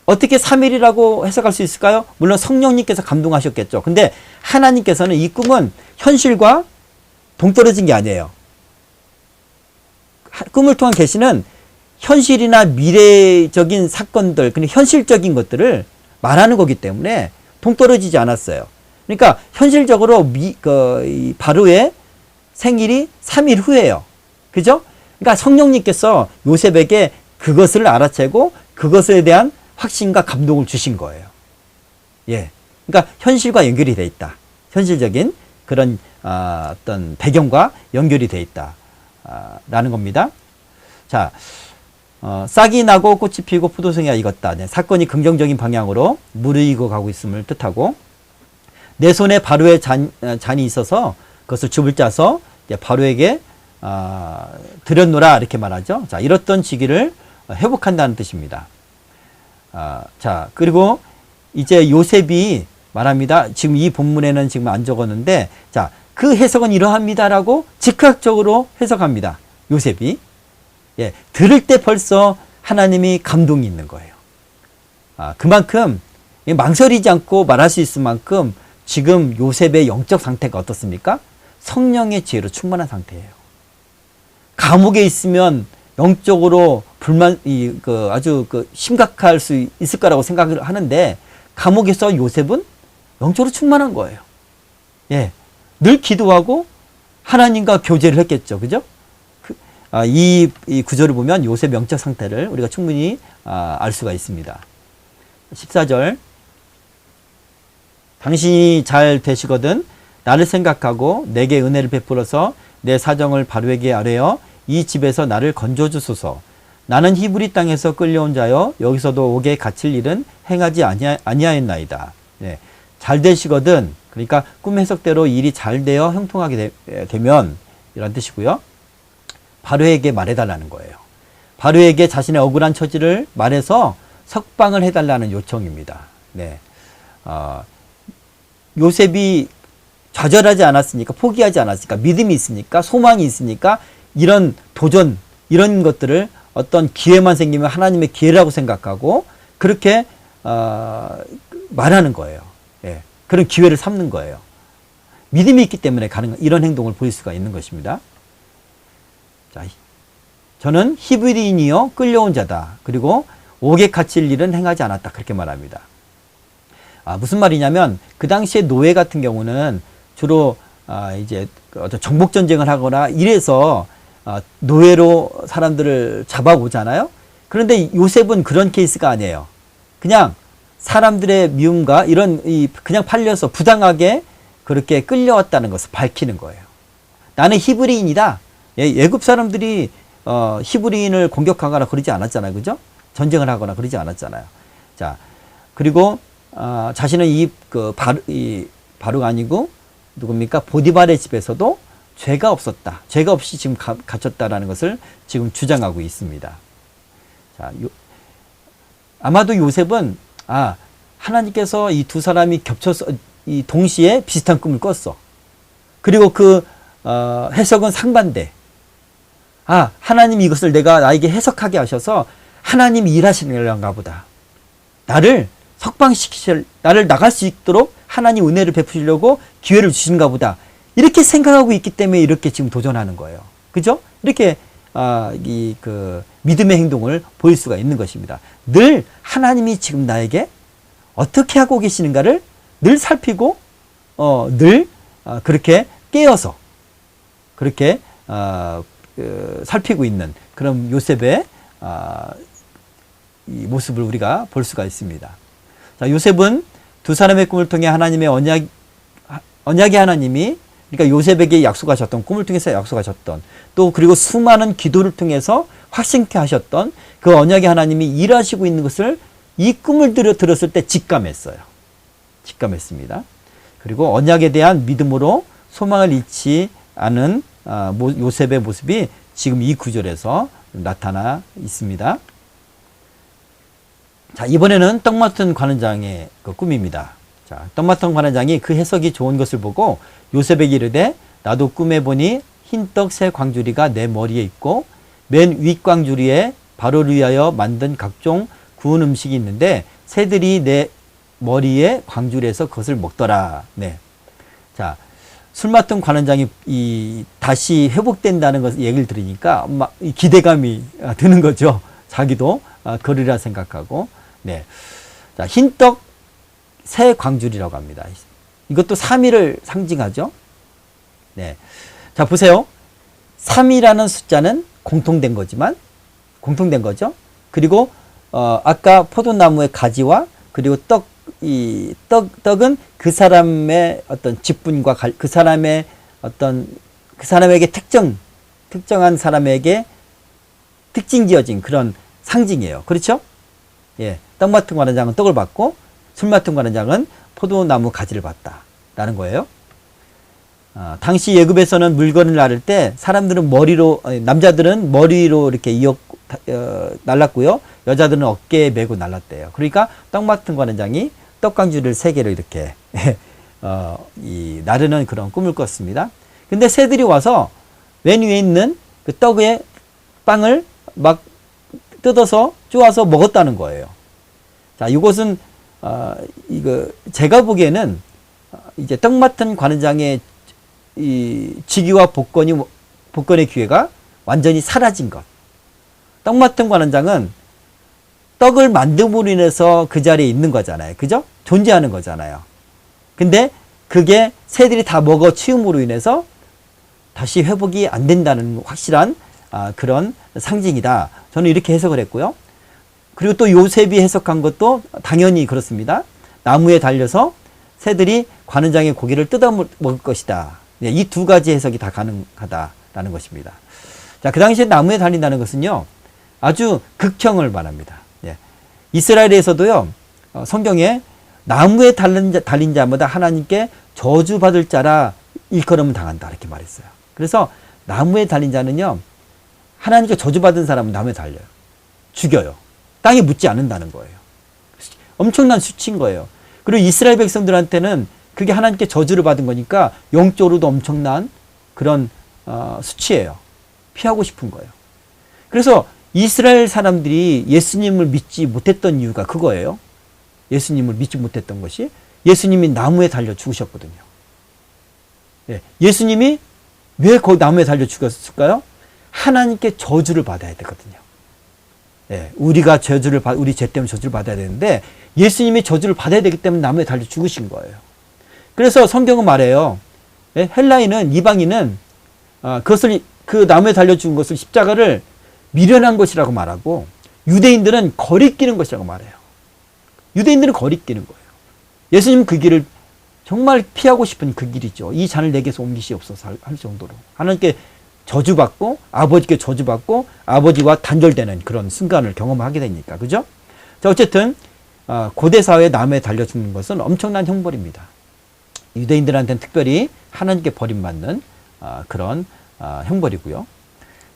어떻게 3일이라고 해석할 수 있을까요? 물론 성령님께서 감동하셨겠죠. 근데 하나님께서는 이 꿈은 현실과 동떨어진 게 아니에요. 꿈을 통한 계시는 현실이나 미래적인 사건들, 그냥 현실적인 것들을 말하는 거기 때문에 동떨어지지 않았어요. 그러니까 현실적으로 이 바로의 생일이 3일 후예요. 그죠? 그러니까 성령님께서 요셉에게 그것을 알아채고 그것에 대한 확신과 감동을 주신 거예요. 예. 그러니까 현실과 연결이 돼 있다. 현실적인 그런 어떤 배경과 연결이 돼 있다. 라는 겁니다. 자, 싹이 나고 꽃이 피고 포도송이가 익었다. 네, 사건이 긍정적인 방향으로 무르익어 가고 있음을 뜻하고 내 손에 바로의 잔이 있어서 그것을 즙을 짜서 바로에게 드렸노라 이렇게 말하죠. 자, 잃었던 시기를 회복한다는 뜻입니다. 자, 그리고 이제 요셉이 말합니다. 지금 이 본문에는 지금 안 적었는데, 자, 그 해석은 이러합니다라고 즉각적으로 해석합니다. 요셉이. 예, 들을 때 벌써 하나님이 감동이 있는 거예요. 그만큼 망설이지 않고 말할 수 있을 만큼 지금 요셉의 영적 상태가 어떻습니까? 성령의 지혜로 충만한 상태예요. 감옥에 있으면 영적으로 아주 심각할 수 있을 거라고 생각을 하는데 감옥에서 요셉은 영적으로 충만한 거예요. 예. 늘 기도하고 하나님과 교제를 했겠죠. 그죠? 이 구절을 보면 요셉 영적 상태를 우리가 충분히 알 수가 있습니다. 14절. 당신이 잘 되시거든 나를 생각하고 내게 은혜를 베풀어서 내 사정을 바로에게 아뢰어 이 집에서 나를 건져주소서. 나는 히브리 땅에서 끌려온 자여 여기서도 옥에 갇힐 일은 행하지 아니하였나이다. 네. 잘 되시거든. 그러니까 꿈 해석대로 일이 잘 되어 형통하게 되면 이런 뜻이고요. 바로에게 말해달라는 거예요. 바로에게 자신의 억울한 처지를 말해서 석방을 해달라는 요청입니다. 네. 요셉이 좌절하지 않았으니까, 포기하지 않았으니까, 믿음이 있으니까, 소망이 있으니까 이런 도전, 이런 것들을 어떤 기회만 생기면 하나님의 기회라고 생각하고 그렇게 말하는 거예요. 예. 그런 기회를 삼는 거예요. 믿음이 있기 때문에 이런 행동을 보일 수가 있는 것입니다. 자, 저는 히브리인이여 끌려온 자다. 그리고 옥에 갇힐 일은 행하지 않았다. 그렇게 말합니다. 무슨 말이냐면 그 당시에 노예 같은 경우는 주로 이제 어떤 정복 전쟁을 하거나 이래서 노예로 사람들을 잡아오잖아요. 그런데 요셉은 그런 케이스가 아니에요. 그냥 사람들의 미움과 그냥 팔려서 부당하게 그렇게 끌려왔다는 것을 밝히는 거예요. 나는 히브리인이다. 애굽 사람들이 히브리인을 공격하거나 그러지 않았잖아요. 그죠? 전쟁을 하거나 그러지 않았잖아요. 자, 그리고 자신은 바로가 아니고 누굽니까? 보디발의 집에서도 죄가 없었다. 죄가 없이 지금 갇혔다라는 것을 지금 주장하고 있습니다. 자, 아마도 요셉은 하나님께서 이 두 사람이 겹쳐서 동시에 비슷한 꿈을 꿨어. 그리고 그 해석은 상반돼. 하나님이 이것을 나에게 해석하게 하셔서 하나님이 일하시는가 보다. 나를 나갈 수 있도록 하나님 은혜를 베푸시려고 기회를 주신가 보다. 이렇게 생각하고 있기 때문에 이렇게 지금 도전하는 거예요. 그죠? 이렇게 믿음의 행동을 보일 수가 있는 것입니다. 늘 하나님이 지금 나에게 어떻게 하고 계시는가를 늘 살피고 늘 그렇게 깨어서 그렇게 살피고 있는 그런 요셉의 이 모습을 우리가 볼 수가 있습니다. 자, 요셉은 두 사람의 꿈을 통해 하나님의 언약의 하나님이, 그러니까 요셉에게 약속하셨던, 꿈을 통해서 약속하셨던, 또 그리고 수많은 기도를 통해서 확신케 하셨던 그 언약의 하나님이 일하시고 있는 것을 이 꿈을 들었을 때 직감했어요. 직감했습니다. 그리고 언약에 대한 믿음으로 소망을 잃지 않은 요셉의 모습이 지금 이 구절에서 나타나 있습니다. 자, 이번에는 떡 맡은 관원장의 그 꿈입니다. 자, 떡 맡은 관원장이 그 해석이 좋은 것을 보고 요셉에게 이르되 나도 꿈에 보니 흰떡 세 광주리가 내 머리에 있고 맨 윗 광주리에 바로를 위하여 만든 각종 구운 음식이 있는데 새들이 내 머리에 광주리에서 그것을 먹더라. 네. 자, 술 맡은 관원장이 다시 회복된다는 것 얘기를 들으니까 막 기대감이 드는 거죠. 자기도 그러리라 생각하고. 네. 자, 흰떡 새 광주리라고 합니다. 이것도 3일을 상징하죠. 네. 자, 보세요. 3이라는 숫자는 공통된 거지만, 공통된 거죠. 그리고, 아까 포도나무의 가지와 그리고 떡은 그 사람의 어떤 직분과 그 사람의 그 사람에게 특정한 사람에게 특징 지어진 그런 상징이에요. 그렇죠? 예. 떡 맡은 관원장은 떡을 받고 술 맡은 관원장은 포도나무 가지를 받다라는 거예요. 당시 예굽에서는 물건을 나를 때 사람들은 남자들은 머리로 이렇게 날랐고요. 여자들은 어깨에 메고 날랐대요. 그러니까 떡 맡은 관원장이 떡광주를 3개를 이렇게 나르는 그런 꿈을 꿨습니다. 근데 새들이 와서 맨 위에 있는 그 떡의 빵을 막 뜯어서 쪼아서 먹었다는 거예요. 자, 이것은 제가 보기에는 이제 떡 맡은 관원장의 이 직위와 복권의 기회가 완전히 사라진 것. 떡 맡은 관원장은 떡을 만듦으로 인해서 그 자리에 있는 거잖아요. 그죠? 존재하는 거잖아요. 근데 그게 새들이 다 먹어 치움으로 인해서 다시 회복이 안 된다는 확실한 그런 상징이다. 저는 이렇게 해석을 했고요. 그리고 또 요셉이 해석한 것도 당연히 그렇습니다. 나무에 달려서 새들이 관원장의 고기를 뜯어 먹을 것이다. 네, 이 두 가지 해석이 다 가능하다라는 것입니다. 자, 그 당시에 나무에 달린다는 것은요, 아주 극형을 말합니다. 예. 이스라엘에서도요, 성경에 나무에 달린 자마다 하나님께 저주받을 자라 일컬음을 당한다. 이렇게 말했어요. 그래서 나무에 달린 자는요, 하나님께 저주받은 사람은 나무에 달려요. 죽여요. 땅에 묻지 않는다는 거예요. 엄청난 수치인 거예요. 그리고 이스라엘 백성들한테는 그게 하나님께 저주를 받은 거니까 영적으로도 엄청난 그런 수치예요. 피하고 싶은 거예요. 그래서 이스라엘 사람들이 예수님을 믿지 못했던 이유가 그거예요. 예수님을 믿지 못했던 것이 예수님이 나무에 달려 죽으셨거든요. 예, 예수님이 왜 그 나무에 달려 죽었을까요? 하나님께 저주를 받아야 되거든요. 예, 우리가 우리 죄 때문에 저주를 받아야 되는데 예수님이 저주를 받아야 되기 때문에 나무에 달려 죽으신 거예요. 그래서 성경은 말해요. 예, 헬라인은, 이방인은 그것을, 그 나무에 달려 죽은 것을, 십자가를 미련한 것이라고 말하고, 유대인들은 거리끼는 것이라고 말해요. 유대인들은 거리끼는 거예요. 예수님은 그 길을 정말 피하고 싶은 그 길이죠. 이 잔을 내게서 옮기시옵소서 할 정도로. 하나님께 저주받고, 아버지께 저주받고, 아버지와 단절되는 그런 순간을 경험하게 되니까. 그죠? 자, 어쨌든, 고대 사회에 나무에 달려 죽는 것은 엄청난 형벌입니다. 유대인들한테는 특별히 하나님께 버림받는 그런 형벌이고요.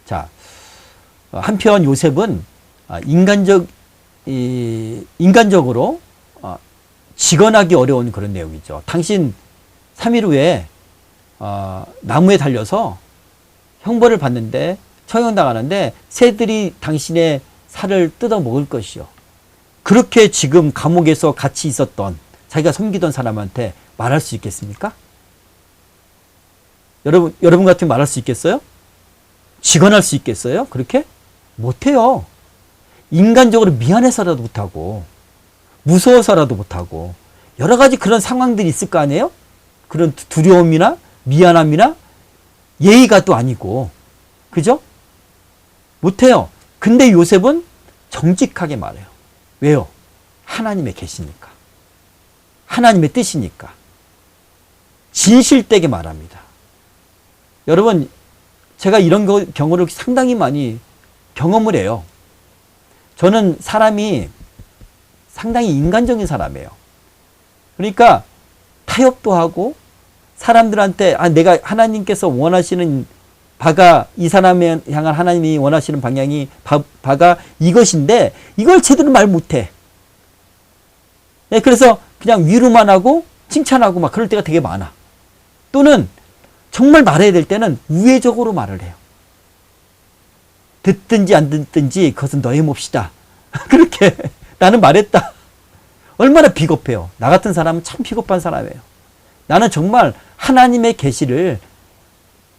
자, 한편 요셉은 인간적으로 직언하기 어려운 그런 내용이죠. 당신 3일 후에 나무에 달려서 형벌을 받는데, 처형당하는데 새들이 당신의 살을 뜯어 먹을 것이요. 그렇게 지금 감옥에서 같이 있었던 자기가 섬기던 사람한테 말할 수 있겠습니까? 여러분 같으면 말할 수 있겠어요? 직언할 수 있겠어요? 그렇게? 못해요. 인간적으로 미안해서라도 못하고, 무서워서라도 못하고, 여러 가지 그런 상황들이 있을 거 아니에요? 그런 두려움이나 미안함이나 예의가 또 아니고, 그죠? 못해요. 근데 요셉은 정직하게 말해요. 왜요? 하나님의 계시니까. 하나님의 뜻이니까. 진실되게 말합니다. 여러분, 제가 이런 경우를 상당히 많이 경험을 해요. 저는 사람이 상당히 인간적인 사람이에요. 그러니까 타협도 하고 사람들한테 내가 하나님께서 원하시는 바가 이 사람에 향한 하나님이 원하시는 방향이 바가 이것인데 이걸 제대로 말 못해. 네, 그래서 그냥 위로만 하고 칭찬하고 막 그럴 때가 되게 많아. 또는 정말 말해야 될 때는 우회적으로 말을 해요. 듣든지 안 듣든지 그것은 너의 몫이다. 그렇게 나는 말했다. 얼마나 비겁해요. 나 같은 사람은 참 비겁한 사람이에요. 나는 정말 하나님의 계시를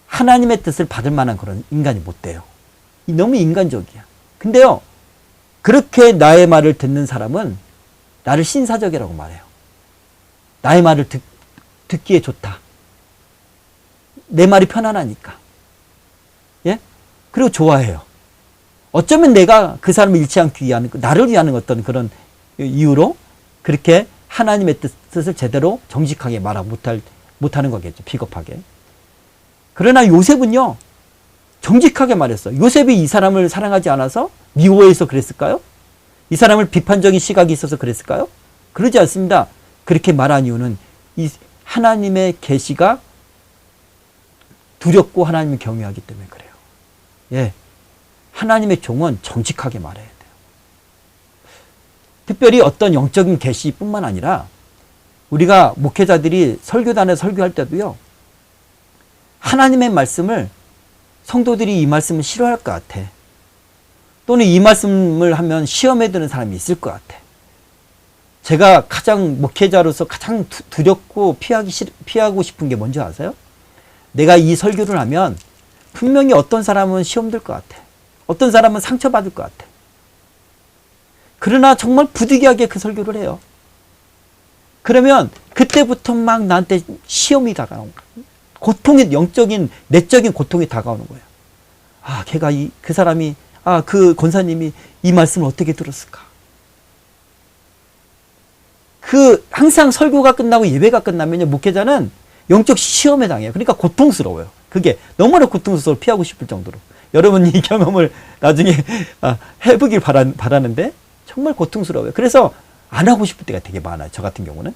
하나님의 뜻을 받을 만한 그런 인간이 못 돼요. 너무 인간적이야. 근데요, 그렇게 나의 말을 듣는 사람은 나를 신사적이라고 말해요. 나의 말을 듣기에 좋다. 내 말이 편안하니까. 예? 그리고 좋아해요. 어쩌면 내가 그 사람을 잃지 않기 위한, 나를 위한 어떤 그런 이유로 그렇게 하나님의 뜻을 제대로 정직하게 못하는 거겠죠. 비겁하게. 그러나 요셉은요, 정직하게 말했어요. 요셉이 이 사람을 사랑하지 않아서 미워해서 그랬을까요? 이 사람을 비판적인 시각이 있어서 그랬을까요? 그러지 않습니다. 그렇게 말한 이유는 이 하나님의 계시가 두렵고 하나님을 경외하기 때문에 그래요. 예. 하나님의 종은 정직하게 말해야 돼요. 특별히 어떤 영적인 계시뿐만 아니라 우리가 목회자들이 설교단에 설교할 때도요, 하나님의 말씀을 성도들이 이 말씀을 싫어할 것 같아. 또는 이 말씀을 하면 시험에 드는 사람이 있을 것 같아. 제가 가장 목회자로서 가장 두렵고 피하고 싶은 게 뭔지 아세요? 내가 이 설교를 하면 분명히 어떤 사람은 시험 들 것 같아. 어떤 사람은 상처받을 것 같아. 그러나 정말 부득이하게 그 설교를 해요. 그러면 그때부터 막 나한테 시험이 다가오는 거예요. 고통이, 영적인, 내적인 고통이 다가오는 거예요. 그 사람이, 그 권사님이 이 말씀을 어떻게 들었을까? 항상 설교가 끝나고 예배가 끝나면요, 목회자는 영적 시험에 당해요. 그러니까 고통스러워요. 그게 너무나 고통스러워 피하고 싶을 정도로. 여러분 이 경험을 나중에 해보길 바라는데 정말 고통스러워요. 그래서 안 하고 싶을 때가 되게 많아요. 저 같은 경우는.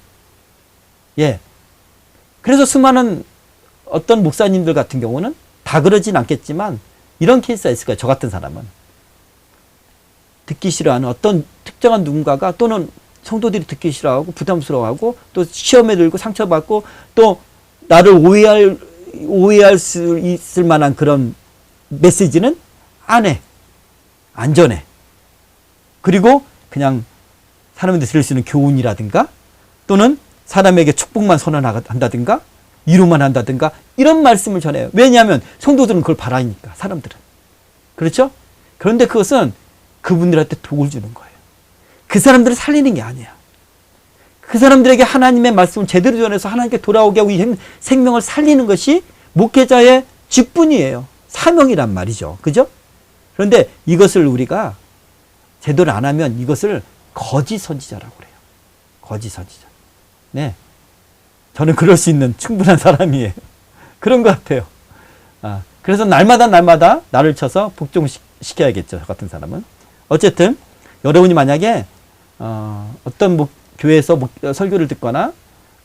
예. 그래서 수많은 어떤 목사님들 같은 경우는 다 그러진 않겠지만 이런 케이스가 있을 거예요. 저 같은 사람은. 듣기 싫어하는 어떤 특정한 누군가가 또는 성도들이 듣기 싫어하고 부담스러워하고 또 시험에 들고 상처받고 또 나를 오해할 수 있을 만한 그런 메시지는 안 해. 안 전해. 그리고 그냥 사람들이 들을 수 있는 교훈이라든가 또는 사람에게 축복만 선언한다든가 위로만 한다든가 이런 말씀을 전해요. 왜냐하면 성도들은 그걸 바라니까, 사람들은. 그렇죠? 그런데 그것은 그분들한테 독을 주는 거예요. 그 사람들을 살리는 게 아니야. 그 사람들에게 하나님의 말씀을 제대로 전해서 하나님께 돌아오게 하고 이 생명을 살리는 것이 목회자의 직분이에요. 사명이란 말이죠. 그죠? 그런데 이것을 우리가 제대로 안 하면 이것을 거짓 선지자라고 그래요. 거짓 선지자. 네. 저는 그럴 수 있는 충분한 사람이에요. 그런 것 같아요. 그래서 날마다 나를 쳐서 복종시켜야겠죠. 저 같은 사람은. 어쨌든 여러분이 만약에 어떤 교회에서 설교를 듣거나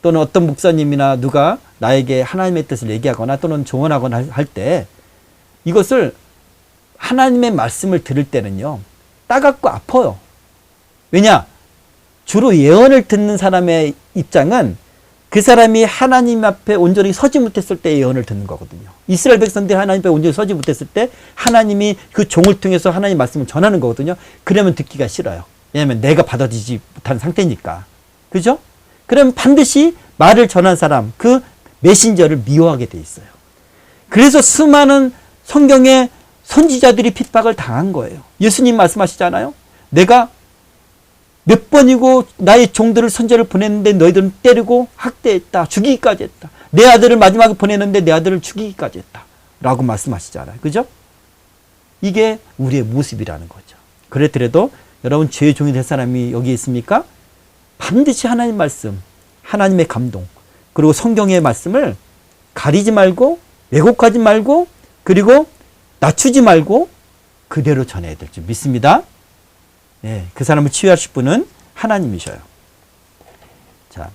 또는 어떤 목사님이나 누가 나에게 하나님의 뜻을 얘기하거나 또는 조언하거나 할 때 이것을 하나님의 말씀을 들을 때는요, 따갑고 아파요. 왜냐? 주로 예언을 듣는 사람의 입장은 그 사람이 하나님 앞에 온전히 서지 못했을 때 예언을 듣는 거거든요. 이스라엘 백성들이 하나님 앞에 온전히 서지 못했을 때 하나님이 그 종을 통해서 하나님 말씀을 전하는 거거든요. 그러면 듣기가 싫어요. 왜냐하면 내가 받아들이지 못한 상태니까. 그죠? 그럼 반드시 말을 전한 사람, 그 메신저를 미워하게 돼 있어요. 그래서 수많은 성경의 선지자들이 핍박을 당한 거예요. 예수님 말씀하시잖아요. 내가 몇 번이고 나의 종들을 선지자를 보냈는데 너희들은 때리고 학대했다. 죽이기까지 했다. 내 아들을 마지막에 보냈는데 내 아들을 죽이기까지 했다. 라고 말씀하시잖아요. 그죠? 이게 우리의 모습이라는 거죠. 그랬더라도 여러분 죄의 종이 될 사람이 여기 있습니까? 반드시 하나님 말씀, 하나님의 감동, 그리고 성경의 말씀을 가리지 말고 왜곡하지 말고 그리고 낮추지 말고 그대로 전해야 될 줄 믿습니다. 네, 그 사람을 치유하실 분은 하나님이셔요. 자,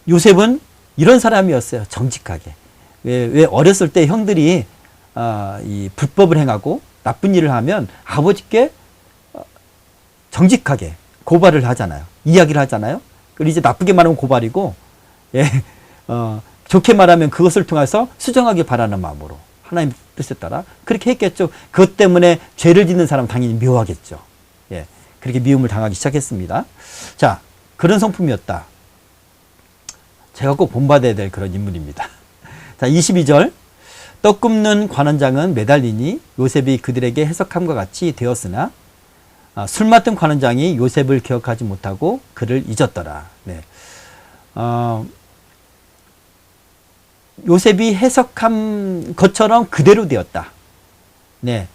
요셉은 이런 사람이었어요. 정직하게. 왜 어렸을 때 형들이 이 불법을 행하고 나쁜 일을 하면 아버지께 정직하게 고발을 하잖아요. 이야기를 하잖아요. 그리고 이제 나쁘게 말하면 고발이고, 예, 좋게 말하면 그것을 통해서 수정하길 바라는 마음으로 하나님 뜻에 따라 그렇게 했겠죠. 그것 때문에 죄를 짓는 사람은 당연히 미워하겠죠. 예, 그렇게 미움을 당하기 시작했습니다. 자, 그런 성품이었다. 제가 꼭 본받아야 될 그런 인물입니다. 자, 22절. 떡 굽는 관원장은 매달리니 요셉이 그들에게 해석함과 같이 되었으나 술 맡은 관원장이 요셉을 기억하지 못하고 그를 잊었더라. 네. 요셉이 해석한 것처럼 그대로 되었다. 네.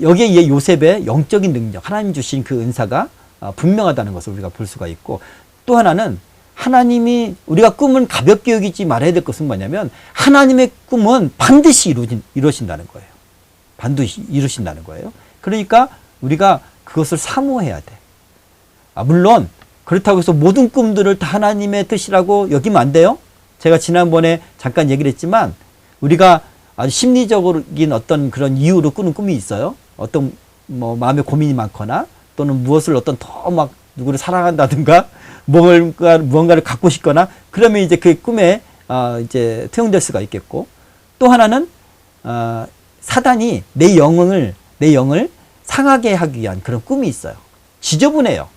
여기에 요셉의 영적인 능력, 하나님 주신 그 은사가 분명하다는 것을 우리가 볼 수가 있고, 또 하나는 하나님이 우리가 꿈을 가볍게 여기지 말아야 될 것은 뭐냐면 하나님의 꿈은 반드시 이루신다는 거예요. 반드시 이루신다는 거예요. 그러니까 우리가 그것을 사모해야 돼. 물론 그렇다고 해서 모든 꿈들을 다 하나님의 뜻이라고 여기면 안 돼요. 제가 지난번에 잠깐 얘기를 했지만 우리가 아주 심리적인 어떤 그런 이유로 꾸는 꿈이 있어요. 어떤 뭐 마음에 고민이 많거나 또는 무엇을 어떤 더 막 누구를 사랑한다든가 무언가를 갖고 싶거나 그러면 이제 그 꿈에 이제 투영될 수가 있겠고, 또 하나는 사단이 내 영을 상하게 하기 위한 그런 꿈이 있어요. 지저분해요.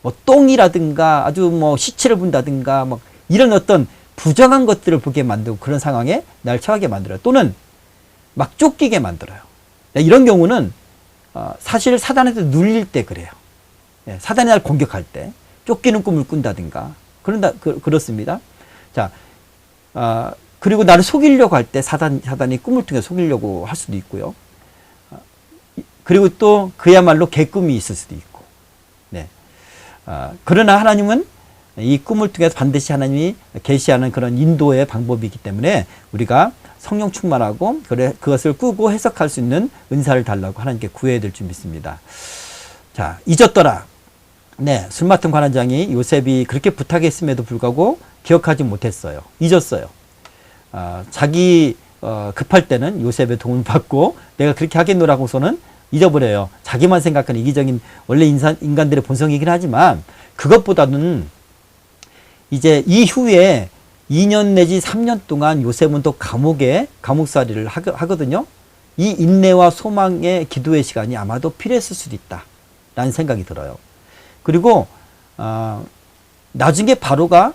뭐 똥이라든가 아주 뭐 시체를 본다든가 막 이런 어떤 부정한 것들을 보게 만들고 그런 상황에 날 처하게 만들어요. 또는 막 쫓기게 만들어요. 이런 경우는 사실 사단한테 눌릴 때 그래요. 예, 사단이 날 공격할 때 쫓기는 꿈을 꾼다든가 그렇습니다. 자, 그리고 나를 속이려고 할 때 사단이 꿈을 통해 속이려고 할 수도 있고요. 그리고 또 그야말로 개꿈이 있을 수도 있고. 네. 그러나 하나님은 이 꿈을 통해서 반드시 하나님이 계시하는 그런 인도의 방법이기 때문에 우리가 성령 충만하고 그것을 꾸고 해석할 수 있는 은사를 달라고 하나님께 구해야 될 줄 믿습니다. 자, 잊었더라. 네, 술 맡은 관원장이 요셉이 그렇게 부탁했음에도 불구하고 기억하지 못했어요. 잊었어요. 자기 급할 때는 요셉의 도움을 받고 내가 그렇게 하겠노라고서는 잊어버려요. 자기만 생각하는 이기적인 원래 인간들의 본성이긴 하지만 그것보다는 이제 이후에 2년 내지 3년 동안 요셉은 또 감옥살이를 하거든요. 이 인내와 소망의 기도의 시간이 아마도 필요했을 수도 있다 라는 생각이 들어요. 그리고 나중에 바로가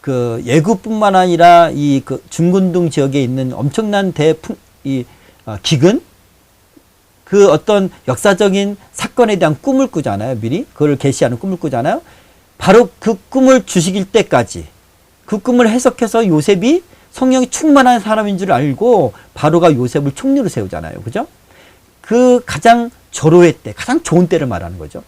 그 예굽뿐만 아니라 이 그 중근동 지역에 있는 엄청난 기근, 그 어떤 역사적인 사건에 대한 꿈을 꾸잖아요. 미리 그걸 계시하는 꿈을 꾸잖아요. 바로 그 꿈을 주시길 때까지 그 꿈을 해석해서 요셉이 성령이 충만한 사람인 줄 알고 바로가 요셉을 총리로 세우잖아요. 그죠? 그 가장 절호의 때, 가장 좋은 때를 말하는 거죠.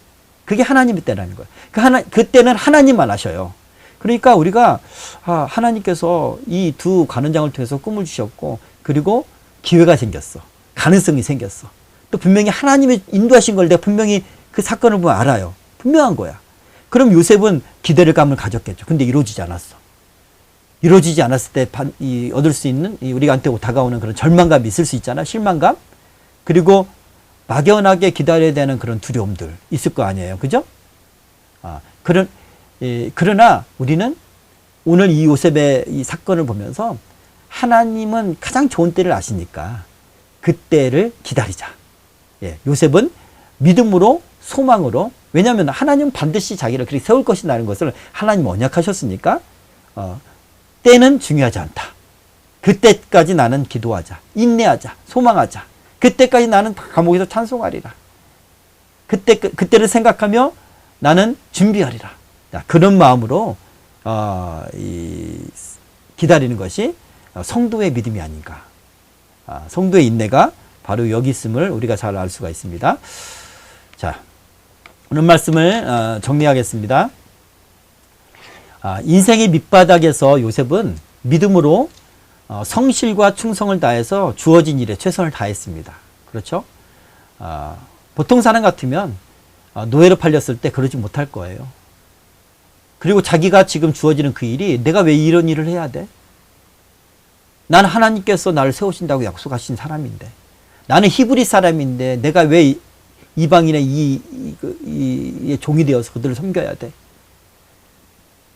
그게 하나님의 때라는 거예요. 그때는 하나님만 하셔요. 그러니까 우리가 하나님께서 이 두 관원장을 통해서 꿈을 주셨고, 그리고 기회가 생겼어. 가능성이 생겼어. 또 분명히 하나님이 인도하신 걸 내가 분명히 그 사건을 보면 알아요. 분명한 거야. 그럼 요셉은 기대를 감을 가졌겠죠. 근데 이루어지지 않았어. 이루어지지 않았을 때 얻을 수 있는 우리한테 다가오는 그런 절망감이 있을 수 있잖아. 실망감. 그리고 막연하게 기다려야 되는 그런 두려움들 있을 거 아니에요. 그죠? 그러나 우리는 오늘 이 요셉의 이 사건을 보면서 하나님은 가장 좋은 때를 아시니까 그때를 기다리자. 예, 요셉은 믿음으로 소망으로, 왜냐하면 하나님은 반드시 자기를 그렇게 세울 것이라는 것을 하나님 언약하셨으니까 때는 중요하지 않다. 그때까지 나는 기도하자, 인내하자, 소망하자. 그때까지 나는 감옥에서 찬송하리라. 그때를 생각하며 나는 준비하리라. 그런 마음으로 기다리는 것이 성도의 믿음이 아닌가. 성도의 인내가 바로 여기 있음을 우리가 잘 알 수가 있습니다. 자, 오늘 말씀을 정리하겠습니다. 인생의 밑바닥에서 요셉은 믿음으로 성실과 충성을 다해서 주어진 일에 최선을 다했습니다. 그렇죠? 보통 사람 같으면 노예로 팔렸을 때 그러지 못할 거예요. 그리고 자기가 지금 주어지는 그 일이 내가 왜 이런 일을 해야 돼? 나는 하나님께서 나를 세우신다고 약속하신 사람인데, 나는 히브리 사람인데 내가 왜 이방인의 이 종이 되어서 그들을 섬겨야 돼?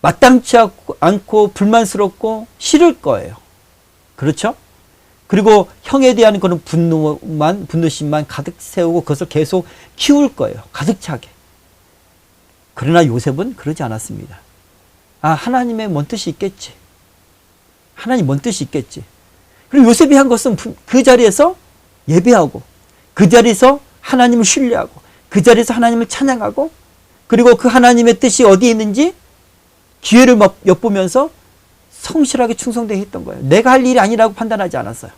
마땅치 않고 불만스럽고 싫을 거예요. 그렇죠? 그리고 형에 대한 그런 분노심만 가득 세우고 그것을 계속 키울 거예요. 가득 차게. 그러나 요셉은 그러지 않았습니다. 하나님의 뭔 뜻이 있겠지. 하나님 뭔 뜻이 있겠지. 그리고 요셉이 한 것은 그 자리에서 예배하고, 그 자리에서 하나님을 신뢰하고, 그 자리에서 하나님을 찬양하고, 그리고 그 하나님의 뜻이 어디에 있는지 기회를 엿보면서 성실하게 충성되게 했던 거예요. 내가 할 일이 아니라고 판단하지 않았어요.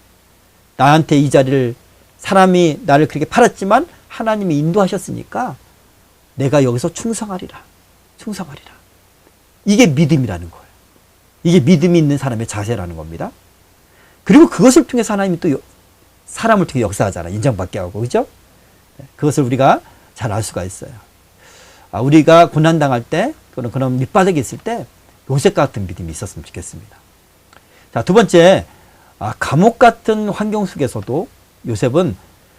나한테 이 자리를, 사람이 나를 그렇게 팔았지만 하나님이 인도하셨으니까 내가 여기서 충성하리라. 충성하리라. 이게 믿음이라는 거예요. 이게 믿음이 있는 사람의 자세라는 겁니다. 그리고 그것을 통해서 하나님이 또 사람을 통해 역사하잖아요. 인정받게 하고, 그죠? 그것을 우리가 잘 알 수가 있어요. 우리가 고난당할 때, 그런 밑바닥에 있을 때 요셉 같은 믿음이 있었으면 좋겠습니다. 자, 두 번째, 감옥 같은 환경 속에서도 요셉은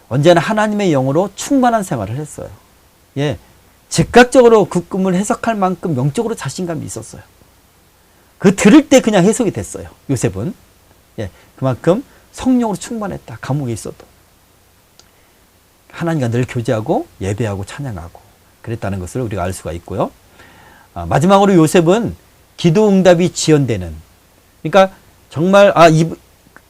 언제나 하나님의 영으로 충만한 생활을 했어요. 예, 즉각적으로 그 꿈을 해석할 만큼 영적으로 자신감이 있었어요. 그 들을 때 그냥 해석이 됐어요. 요셉은. 예, 그만큼 성령으로 충만했다. 감옥에 있어도. 하나님과 늘 교제하고 예배하고 찬양하고 그랬다는 것을 우리가 알 수가 있고요. 마지막으로 요셉은 기도 응답이 지연되는, 그러니까 정말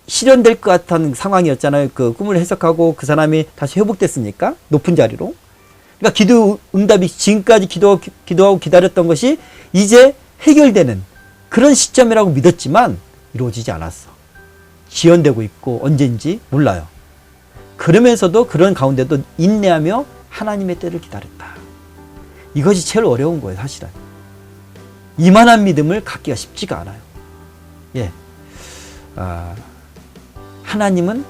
실현될 것 같은 상황이었잖아요. 그 꿈을 해석하고 그 사람이 다시 회복됐으니까 높은 자리로. 그러니까 기도 응답이 지금까지 기도하고 기다렸던 것이 이제 해결되는 그런 시점이라고 믿었지만 이루어지지 않았어. 지연되고 있고 언제인지 몰라요. 그러면서도 그런 가운데도 인내하며 하나님의 때를 기다렸다. 이것이 제일 어려운 거예요, 사실은. 이만한 믿음을 갖기가 쉽지가 않아요. 예. 하나님은,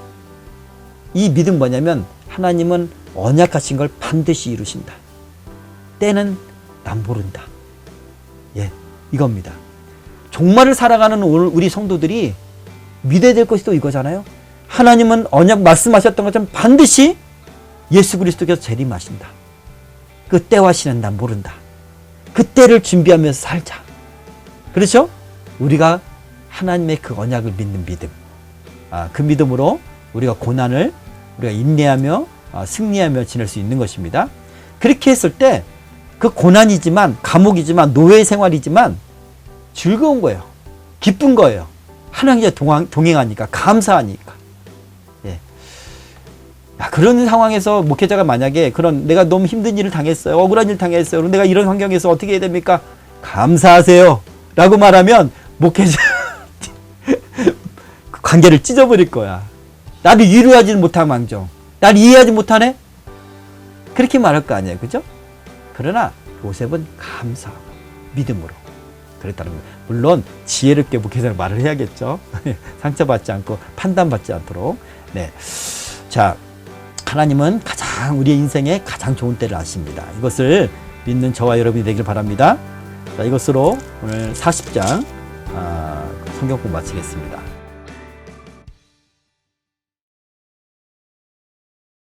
이 믿음 뭐냐면, 하나님은 언약하신 걸 반드시 이루신다. 때는 난 모른다. 예, 이겁니다. 종말을 살아가는 우리 성도들이 믿어야 될 것이 또 이거잖아요. 하나님은 언약 말씀하셨던 것처럼 반드시 예수 그리스도께서 재림하신다. 그 때와 시는 난 모른다. 그 때를 준비하면서 살자. 그렇죠? 우리가 하나님의 그 언약을 믿는 믿음. 그 믿음으로 우리가 고난을 우리가 인내하며 승리하며 지낼 수 있는 것입니다. 그렇게 했을 때 그 고난이지만, 감옥이지만, 노예 생활이지만 즐거운 거예요. 기쁜 거예요. 하나님과 동행하니까, 감사하니까. 예. 그런 상황에서 목회자가 만약에 내가 너무 힘든 일을 당했어요. 억울한 일을 당했어요. 내가 이런 환경에서 어떻게 해야 됩니까? 감사하세요. 라고 말하면 목회자 관계를 찢어버릴 거야. 나를 위로하지 못한 망정. 나를 이해하지 못하네? 그렇게 말할 거 아니에요. 그죠? 그러나 요셉은 감사하고 믿음으로 그랬다는 거예요. 물론 지혜롭게 목회자는 말을 해야겠죠. 상처받지 않고 판단받지 않도록. 네. 자, 하나님은 우리의 인생에 가장 좋은 때를 아십니다. 이것을 믿는 저와 여러분이 되길 바랍니다. 자, 이것으로 오늘 40장 성경공 마치겠습니다.